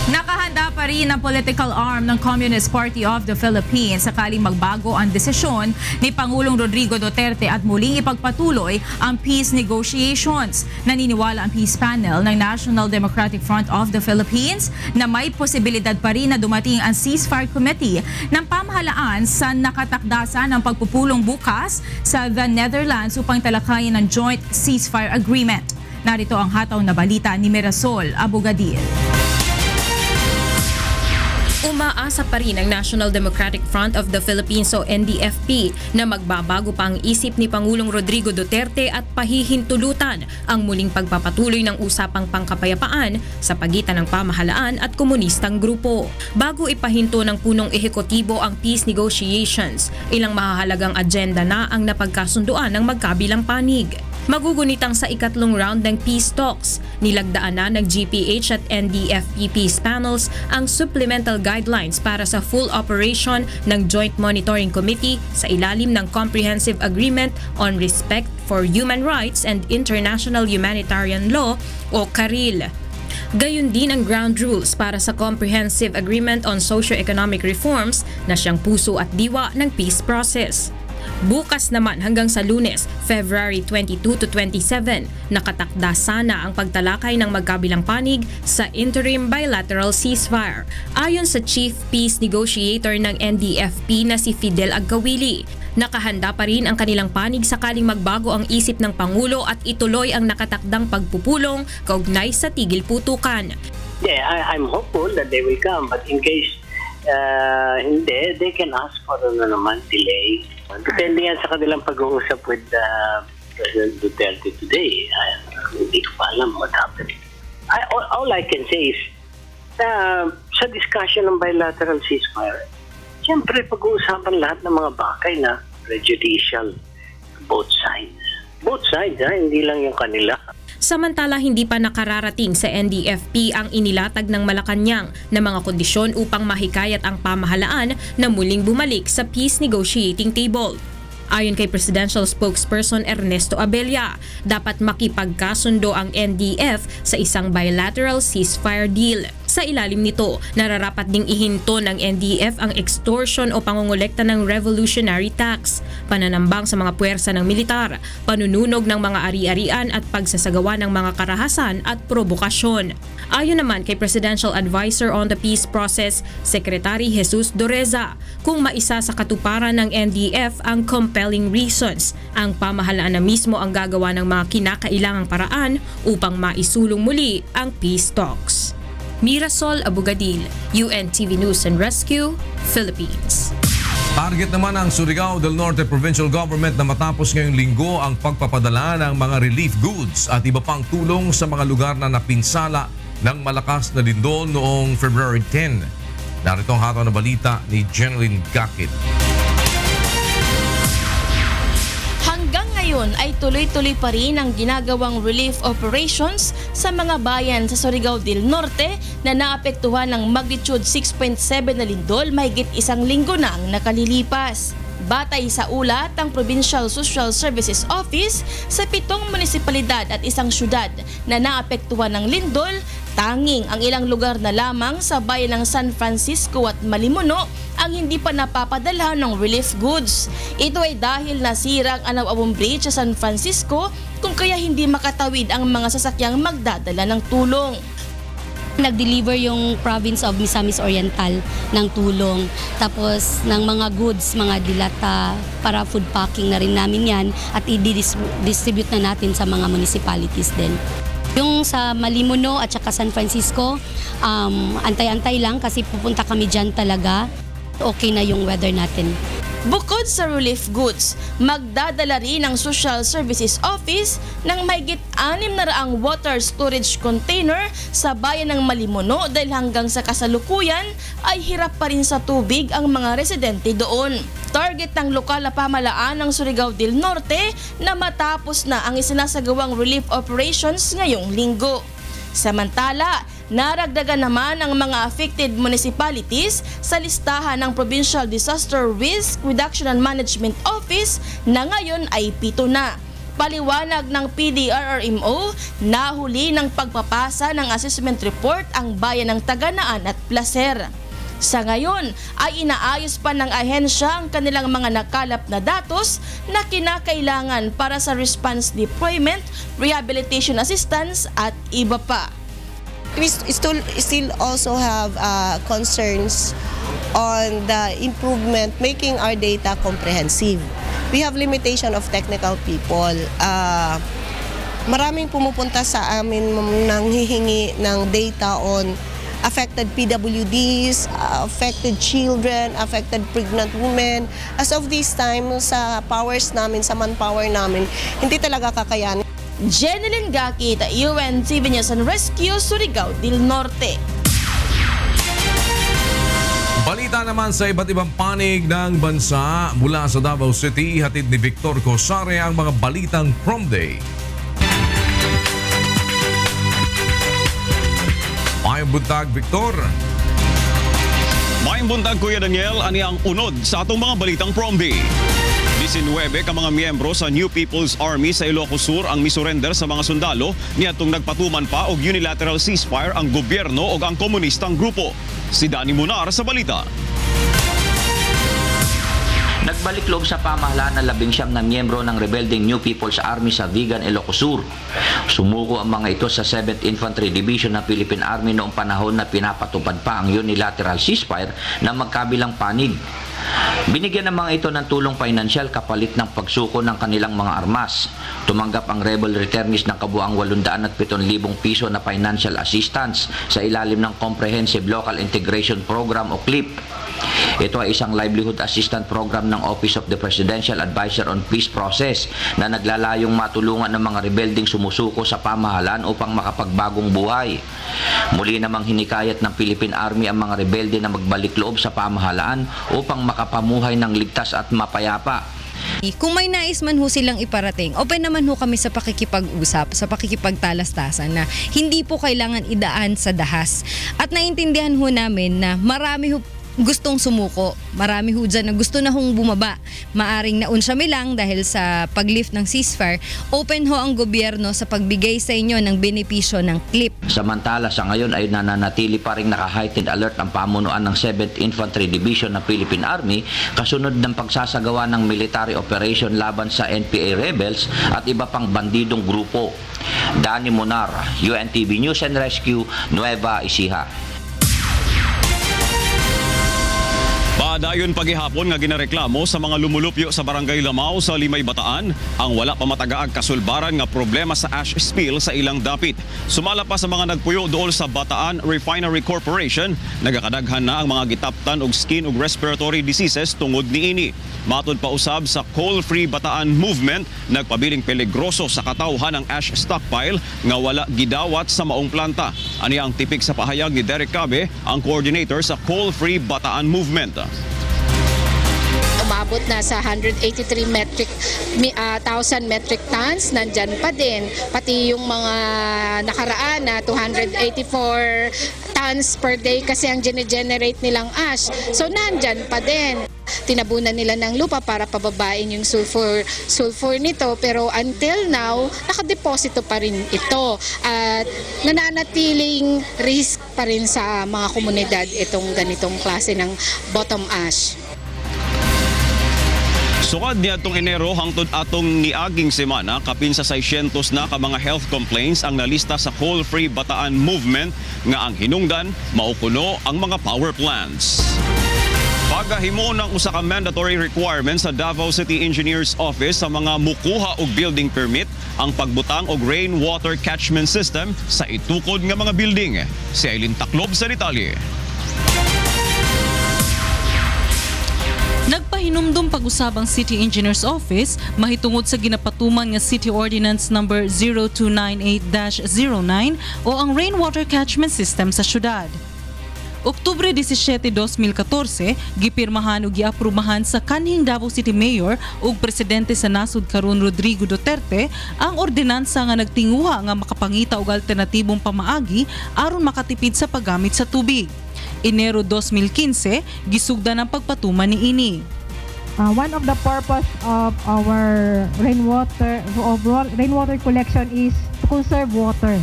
Nakahanda pa rin ang political arm ng Communist Party of the Philippines sakaling magbago ang desisyon ni Pangulong Rodrigo Duterte at muling ipagpatuloy ang peace negotiations. Naniniwala ang peace panel ng National Democratic Front of the Philippines na may posibilidad pa rin na dumating ang ceasefire committee ng pamahalaan sa nakatakdasan ng pagpupulong bukas sa the Netherlands upang talakayin ang joint ceasefire agreement. Narito ang hataw na balita ni Mirasol Abogadil. Umaasa pa rin ang National Democratic Front of the Philippines o NDFP na magbabago pa ang isip ni Pangulong Rodrigo Duterte at pahihintulutan ang muling pagpapatuloy ng usapang pangkapayapaan sa pagitan ng pamahalaan at komunistang grupo. Bago ipahinto ng punong ehekutibo ang peace negotiations, ilang mahahalagang agenda na ang napagkasunduan ng magkabilang panig. Magugunitang sa ikatlong round ng peace talks, nilagdaan na ng GPH at NDFP peace panels ang supplemental guidelines para sa full operation ng Joint Monitoring Committee sa ilalim ng Comprehensive Agreement on Respect for Human Rights and International Humanitarian Law o CARIL. Gayon din ang ground rules para sa Comprehensive Agreement on Socio-Economic Reforms na siyang puso at diwa ng peace process. Bukas naman hanggang sa Lunes, February 22 to 27, nakatakda sana ang pagtalakay ng magkabilang panig sa interim bilateral ceasefire. Ayon sa Chief Peace Negotiator ng NDFP na si Fidel Agkawili, nakahanda pa rin ang kanilang panig sakaling magbago ang isip ng Pangulo at ituloy ang nakatakdang pagpupulong kaugnay sa tigil putukan. Yeah, I'm hopeful that they will come, but in case hindi, they can ask for delay. Depende yan sa kanilang pag-uusap with President Duterte today. Hindi ko pa alam what happened. All I can say is, sa discussion ng bilateral ceasefire, siyempre pag-uusapan lahat ng mga bagay na prejudicial both sides. Both sides, hindi lang yung kanila. Samantala, hindi pa nakararating sa NDFP ang inilatag ng Malacanang na mga kondisyon upang mahikayat ang pamahalaan na muling bumalik sa peace negotiating table. Ayon kay Presidential Spokesperson Ernesto Abella, dapat makipagkasundo ang NDF sa isang bilateral ceasefire deal. Sa ilalim nito, nararapat ding ihinto ng NDF ang extortion o pangongolekta ng revolutionary tax, pananambang sa mga puwersa ng militar, panununog ng mga ari-arian at pagsasagawa ng mga karahasan at provokasyon. Ayon naman kay Presidential Advisor on the Peace Process, Secretary Jesus Doreza, kung maisa sa katuparan ng NDF ang compelling reasons, ang pamahalaan na mismo ang gagawa ng mga kinakailangang paraan upang maisulong muli ang peace talks. Mirasol Abugadil, UNTV News and Rescue, Philippines. Target naman ng Surigao del Norte Provincial Government na matapos ngayong linggo ang pagpapadala ng mga relief goods at iba pang tulong sa mga lugar na napinsala ng malakas na lindol noong February 10. Narito ang hataw na balita ni Jeneline Gakit. Hanggang ngayon ay tuloy-tuloy pa rin ang ginagawang relief operations sa mga bayan sa Surigao del Norte na naapektuhan ng magnitude 6.7 na lindol mahigit isang linggo na ang nakalilipas. Batay sa ulat ng Provincial Social Services Office, sa 7 munisipalidad at isang syudad na naapektuhan ng lindol, tanging ang ilang lugar na lamang sa bayan ng San Francisco at Malimuno ang hindi pa napapadala ng relief goods. Ito ay dahil nasira ang Anaw-Awong Bridge sa San Francisco kung kaya hindi makatawid ang mga sasakyang magdadala ng tulong. Nag-deliver yung province of Misamis Oriental ng tulong. Tapos ng mga goods, mga dilata, para food packing na rin namin yan at i-distribute na natin sa mga municipalities din. Yung sa Malimuno at saka San Francisco, antay-antay lang kasi pupunta kami dyan talaga. Okay na yung weather natin. Bukod sa relief goods, magdadala rin ang Social Services Office ng mahigit 600 water storage container sa bayan ng Malimuno dahil hanggang sa kasalukuyan ay hirap pa rin sa tubig ang mga residente doon. Target ng lokal na pamahalaan ng Surigao del Norte na matapos na ang isinasagawang relief operations ngayong linggo. Samantala, naragdagan naman ang mga affected municipalities sa listahan ng Provincial Disaster Risk Reduction and Management Office na ngayon ay 7 na. Paliwanag ng PDRRMO, nahuli ng pagpapasa ng assessment report ang bayan ng Taganaan at Placer. Sa ngayon ay inaayos pa ng ahensya ang kanilang mga nakalap na datos na kinakailangan para sa response deployment, rehabilitation assistance at iba pa. We still also have concerns on the improvement, making our data comprehensive. We have limitation of technical people. Maraming pumupunta sa amin nang hihingi ng data on affected PWDs, affected children, affected pregnant women. As of this time, sa powers namin, sa manpower namin, hindi talaga kakayanin. Jeneline Gakit, UNTV News and Rescue, Surigao del Norte. Balita naman sa iba't ibang panig ng bansa mula sa Davao City, hatid ni Victor Cosare ang mga balitang Prom Day. Mayong buntag, Victor. Mayong buntag, Kuya Daniel, ani ang unod sa atong mga balitang Prom Day. 19 ka mga miyembro sa New People's Army sa Ilocos Sur ang misurrender sa mga sundalo niadtong nagpatuman pa og unilateral ceasefire ang gobyerno ug ang komunistang grupo. Si Danny Munar sa balita. Nagbalik loob sa pamahalaan ng 19 na miyembro ng rebelding New People's Army sa Vigan, Ilocos Sur. Sumuko ang mga ito sa 7th Infantry Division ng Philippine Army noong panahon na pinapatupad pa ang unilateral ceasefire na magkabilang panig. Binigyan ng mga ito ng tulong pinansyal kapalit ng pagsuko ng kanilang mga armas. Tumanggap ang rebel returnees ng kabuang 807,000 piso na financial assistance sa ilalim ng Comprehensive Local Integration Program o CLIP. Ito ay isang livelihood assistance program ng Office of the Presidential Advisor on Peace Process na naglalayong matulungan ng mga rebelding sumusuko sa pamahalaan upang makapagbagong buhay. Muli namang hinikayat ng Philippine Army ang mga rebelde na magbalik loob sa pamahalaan upang makapamuhay ng ligtas at mapayapa. Kung may nais man ho silang iparating, open naman ho kami sa pakikipag-usap, sa pakikipagtalastasan na hindi po kailangan idaan sa dahas. At naiintindihan ho namin na marami ho gustong sumuko. Marami ho dyan na gusto na hong bumaba. Maaring naunsami lang dahil sa pag-lift ng ceasefire. Open ho ang gobyerno sa pagbigay sa inyo ng benepisyo ng CLIP. Samantala sa ngayon ay nananatili pa rin naka-heightened alert ang pamunuan ng 7th Infantry Division ng Philippine Army kasunod ng pagsasagawa ng military operation laban sa NPA rebels at iba pang bandidong grupo. Danny Monar, UNTV News and Rescue, Nueva Ecija. Dayon pagihapon nga ginareklamo sa mga lumulupyo sa Barangay Lamao sa Limay Bataan ang wala pa matagaag kasulbaran nga problema sa ash spill sa ilang dapit. Sumala pa sa mga nagpuyo dool sa Bataan Refinery Corporation, nagakadaghan na ang mga gitaptan og skin ug respiratory diseases tungod niini. Matod pa usab sa Coal-Free Bataan Movement, nagpabiling peligroso sa katawhan ang ash stockpile nga wala gidawat sa maong planta. Ani ang tipik sa pahayag ni Derek Cabe, ang coordinator sa Coal-Free Bataan Movement. Umabot na sa 183,000 metric tons, nandyan pa din. Pati yung mga nakaraan na 284 tons per day kasi ang generate nilang ash. So nandyan pa din. Tinabunan nila ng lupa para pababain yung sulfur nito, pero until now, nakadeposito pa rin ito. At nananatiling risk pa rin sa mga komunidad itong ganitong klase ng bottom ash. Sukad niya itong Enero hangtod atong niaging semana, kapin sa 600 na ka mga health complaints ang nalista sa Coal-Free Bataan Movement nga ang hinungdan maukuno ang mga power plants. Pagahimo ng usa ka mandatory requirement sa Davao City Engineers Office sa mga mukuha og building permit ang pagbutang og rainwater catchment system sa itukod nga mga building. Si Aileen Taklob sa detalye. Nagpahinumdum pag-usabang City Engineers Office mahitungod sa ginapatuman nga City Ordinance number 0298-09 o ang Rainwater Catchment System sa syudad. Oktubre 17, 2014, gipirmahan o giaprubahan sa kanhing Davao City Mayor ug Presidente sa nasud karon Rodrigo Duterte ang ordinansa nga nagtinguha nga makapangita og alternatibong pamaagi aron makatipid sa paggamit sa tubig. Enero 2015, gisugdan ang pagpatuman niini. One of the purpose of our rainwater collection is to conserve water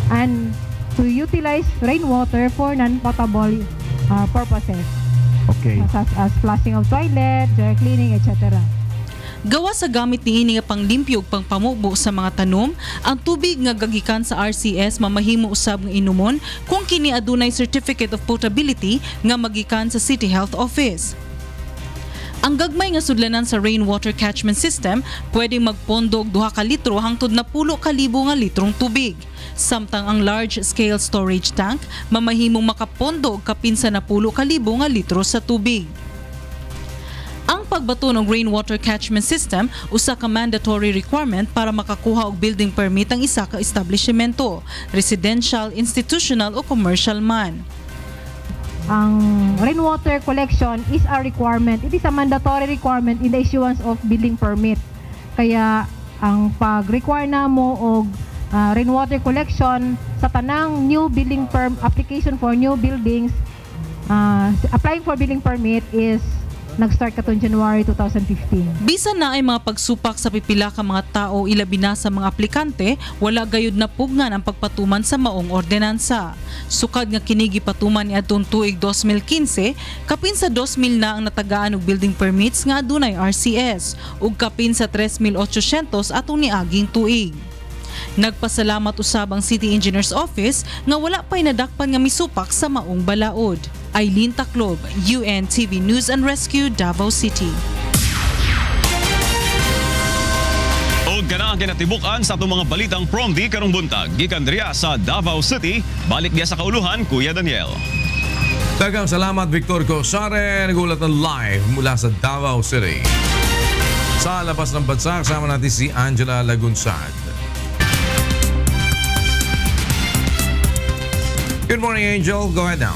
and to utilize rainwater for non-potable purposes. Okay. Such as flushing of toilet, dry cleaning, etc. Gawa sa gamit niini nga panglimpyo ug pangpamubo sa mga tanom, ang tubig nga gagikan sa RCS mamahimo usab nga inumon kung kini adunay Certificate of Potability nga magikan sa City Health Office. Ang gagmay nga sudlanan sa rainwater catchment system pwedeng magpondo og 2 ka litro hangtod na 10,000 nga litrong tubig. Samtang ang large-scale storage tank mamahimong makapondo og kapin sa 10,000 nga litro sa tubig. Ang pagbato ng rainwater catchment system usa ka mandatory requirement para makakuha og building permit ang isa ka establishmento, residential, institutional o commercial man. Ang rainwater collection is a requirement. It is a mandatory requirement in the issuance of building permit. Kaya ang pag-require na mo og rainwater collection sa tanang new building application for new buildings, applying for building permit is nag-start katong January 2015. Bisan na ay mga pagsupak sa pipila ka mga tao ilabi na sa mga aplikante, wala gayud na pugnan ang pagpatuman sa maong ordinansa. Sukad nga kinigi patuman ni adtong tuig 2015, kapin sa 2,000 na ang natagaan og building permits nga adunay RCS ug kapin sa 3,800 atong niaging tuig. Nagpasalamat usab ang City Engineer's Office nga wala pa'y nadakpan nga misupak sa maong balaod. Aileen Taclob, UNTV News and Rescue, Davao City. O gana ang kinatibukan sa itong mga balitang Prom D karong buntag. Gikan diya sa Davao City, balik diya sa kauluhan, Kuya Daniel. Daghang salamat Victor Cosare, nagulat na live mula sa Davao City. Sa labas ng bansa, kasama natin si Angela Lagunsad. Good morning, Angel. Go ahead now.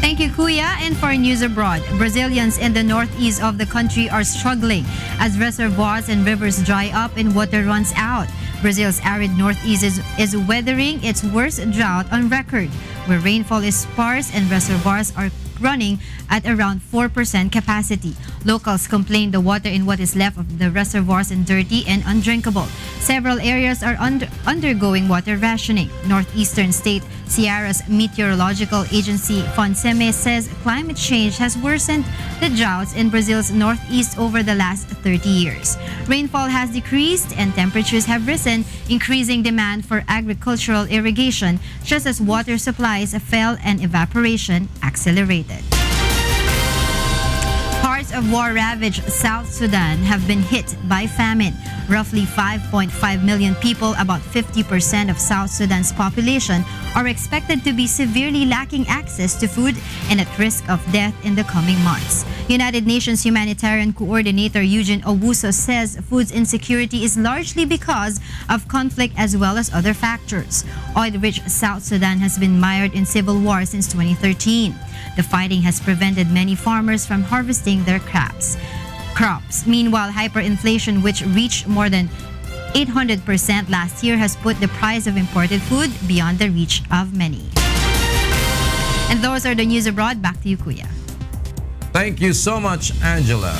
Thank you, Kuya. And for news abroad, Brazilians in the northeast of the country are struggling as reservoirs and rivers dry up and water runs out. Brazil's arid northeast is weathering its worst drought on record, where rainfall is sparse and reservoirs are running at around 4% capacity. Locals complain the water in what is left of the reservoirs is dirty and undrinkable. Several areas are undergoing water rationing. Northeastern state Sierra's meteorological agency FONSEME says climate change has worsened the droughts in Brazil's northeast over the last 30 years. Rainfall has decreased and temperatures have risen, increasing demand for agricultural irrigation, just as water supplies fell and evaporation accelerated. Parts of war-ravaged South Sudan have been hit by famine. Roughly 5.5 million people, about 50% of South Sudan's population, are expected to be severely lacking access to food and at risk of death in the coming months. United Nations Humanitarian Coordinator Eugene Owusu says food insecurity is largely because of conflict as well as other factors. Oil-rich South Sudan has been mired in civil war since 2013. The fighting has prevented many farmers from harvesting their crops. Meanwhile, hyperinflation, which reached more than 800% last year, has put the price of imported food beyond the reach of many. And those are the news abroad. Back to you, Kuya. Thank you so much, Angela.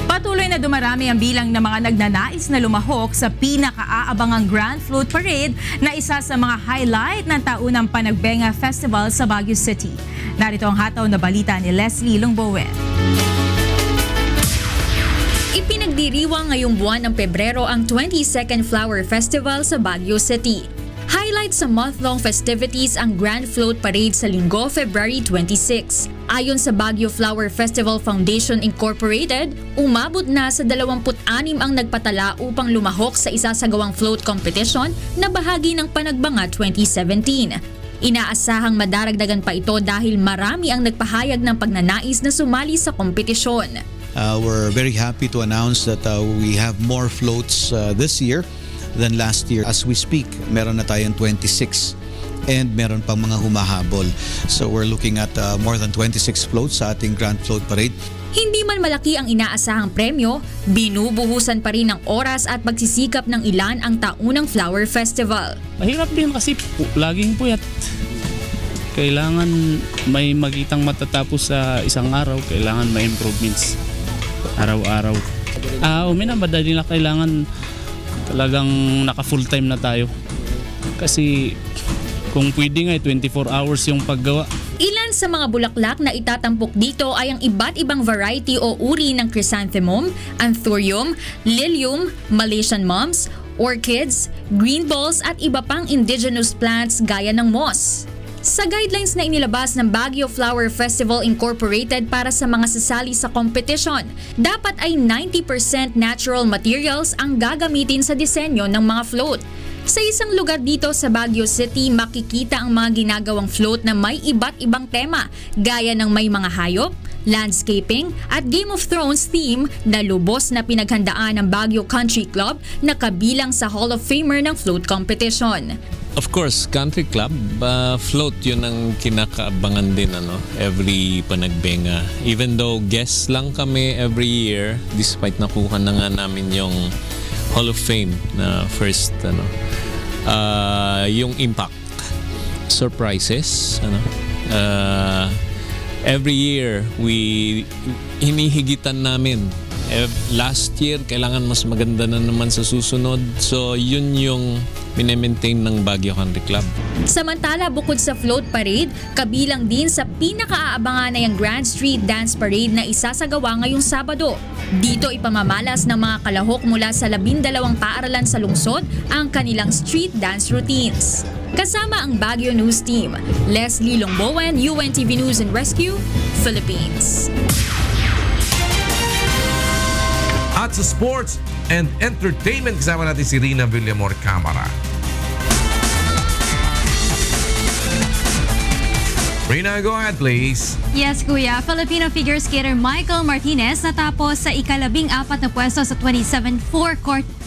Patuloy na dumarami ang bilang ng mga nagnanais na lumahok sa pinakaabangang Grand Float Parade na isa sa mga highlight ng taunang Panagbenga Festival sa Baguio City. Narito ang hataw na balita ni Leslie Longbowen. Ipinagdiriwang ngayong buwan ng Pebrero ang 22nd Flower Festival sa Baguio City. Highlight sa month-long festivities ang Grand Float Parade sa Linggo, February 26. Ayon sa Baguio Flower Festival Foundation Incorporated, umabot na sa 26 ang nagpatala upang lumahok sa isasagawang float competition na bahagi ng Panagbanga 2017. Inaasahang madaragdagan pa ito dahil marami ang nagpahayag ng pagnanais na sumali sa kompetisyon. We're very happy to announce that we have more floats this year than last year. As we speak, meron na tayong 26 and meron pang mga humahabol. So we're looking at more than 26 floats sa ating Grand Float Parade. Hindi man malaki ang inaasahang premyo, binubuhusan pa rin ng oras at pagsisikap ng ilan ang taunang Flower Festival. Mahirap din kasi laging puyat. Kailangan may magitang matatapos sa isang araw, kailangan may improvements araw-araw. Madali na kailangan talagang naka full time na tayo. Kasi kung pwede nga 24 hours yung paggawa. Ilan sa mga bulaklak na itatampok dito ay ang iba't ibang variety o uri ng chrysanthemum, anthurium, lilium, Malaysian mums, orchids, green balls at iba pang indigenous plants gaya ng moss. Sa guidelines na inilabas ng Baguio Flower Festival Incorporated para sa mga sasali sa competition, dapat ay 90% natural materials ang gagamitin sa disenyo ng mga float. Sa isang lugar dito sa Baguio City, makikita ang mga ginagawang float na may iba't ibang tema, gaya ng may mga hayop, landscaping at Game of Thrones theme na lubos na pinaghandaan ng Baguio Country Club na kabilang sa Hall of Famer ng float competition. Of course, Country Club, float yun ang kinakaabangan din every Panagbenga. Even though guests lang kami every year, despite nakuha na nga namin yung Hall of Fame na first, yung impact, surprises, Every year, hinihigitan namin. Last year, kailangan mas maganda na naman sa susunod. So, yun yung minemaintain ng Baguio Country Club. Samantala, bukod sa float parade, kabilang din sa pinakaaabangan na yung Grand Street Dance Parade na isasagawa ngayong Sabado. Dito ipamamalas ng mga kalahok mula sa 12 paaralan sa lungsod ang kanilang street dance routines. Kasama ang Baguio News Team, Leslie Longbowen, UNTV News and Rescue, Philippines. At sa sports and entertainment, kasama natin si Rina Villamor Camara. Rina, go ahead please. Yes, Kuya. Filipino figure skater Michael Martinez natapos sa ika-14 na pwesto sa 27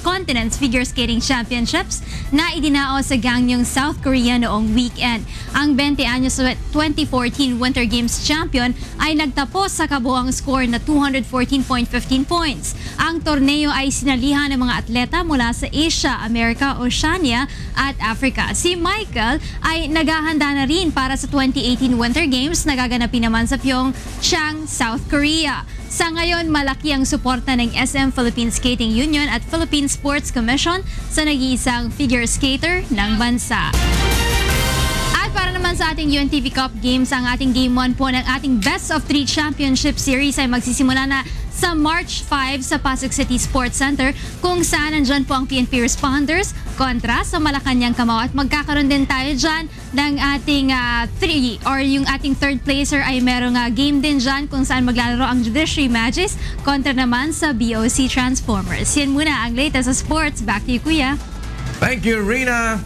Continents Figure Skating Championships na idinaos sa Gangneung, South Korea noong weekend. Ang 20 anyos 2014 Winter Games champion ay nagtapos sa kabuang score na 214.15 points. Ang torneo ay sinalihan ng mga atleta mula sa Asia, America, Oceania at Africa. Si Michael ay naghahanda na rin para sa 2018 Winter Games na gaganapin naman sa Pyeongchang, South Korea. Sa ngayon, malaki ang suporta ng SM Philippine Skating Union at Philippine Sports Commission sa nag-iisang figure skater ng bansa. At para naman sa ating UNTV Cup Games, ang ating Game 1 po ng ating Best of 3 Championship Series ay magsisimula na sa March 5 sa Pasig City Sports Center, kung saan nandyan po ang PNP Responders kontra sa Malacanang Kamao. At magkakaroon din tayo dyan ng ating yung ating third placer ay merong game din dyan kung saan maglalaro ang Judiciary Magis kontra naman sa BOC Transformers. Yan muna ang latest sa sports. Back to you, Kuya. Thank you, Rina.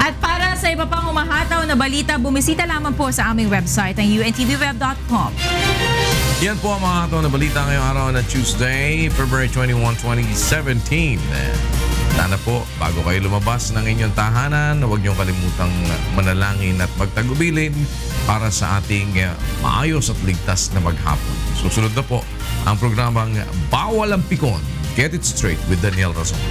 At para sa iba pang umahataw na balita, bumisita lamang po sa aming website, ang untvweb.com. Yan po ang mga hataw na balita ngayong araw na Tuesday, February 21, 2017. Sana po, bago kayo lumabas ng inyong tahanan, huwag niyong kalimutang manalangin at magtagubilin para sa ating maayos at ligtas na maghapon. Susunod na po ang programang Bawal ang Pikon. Get it straight with Daniel Razon.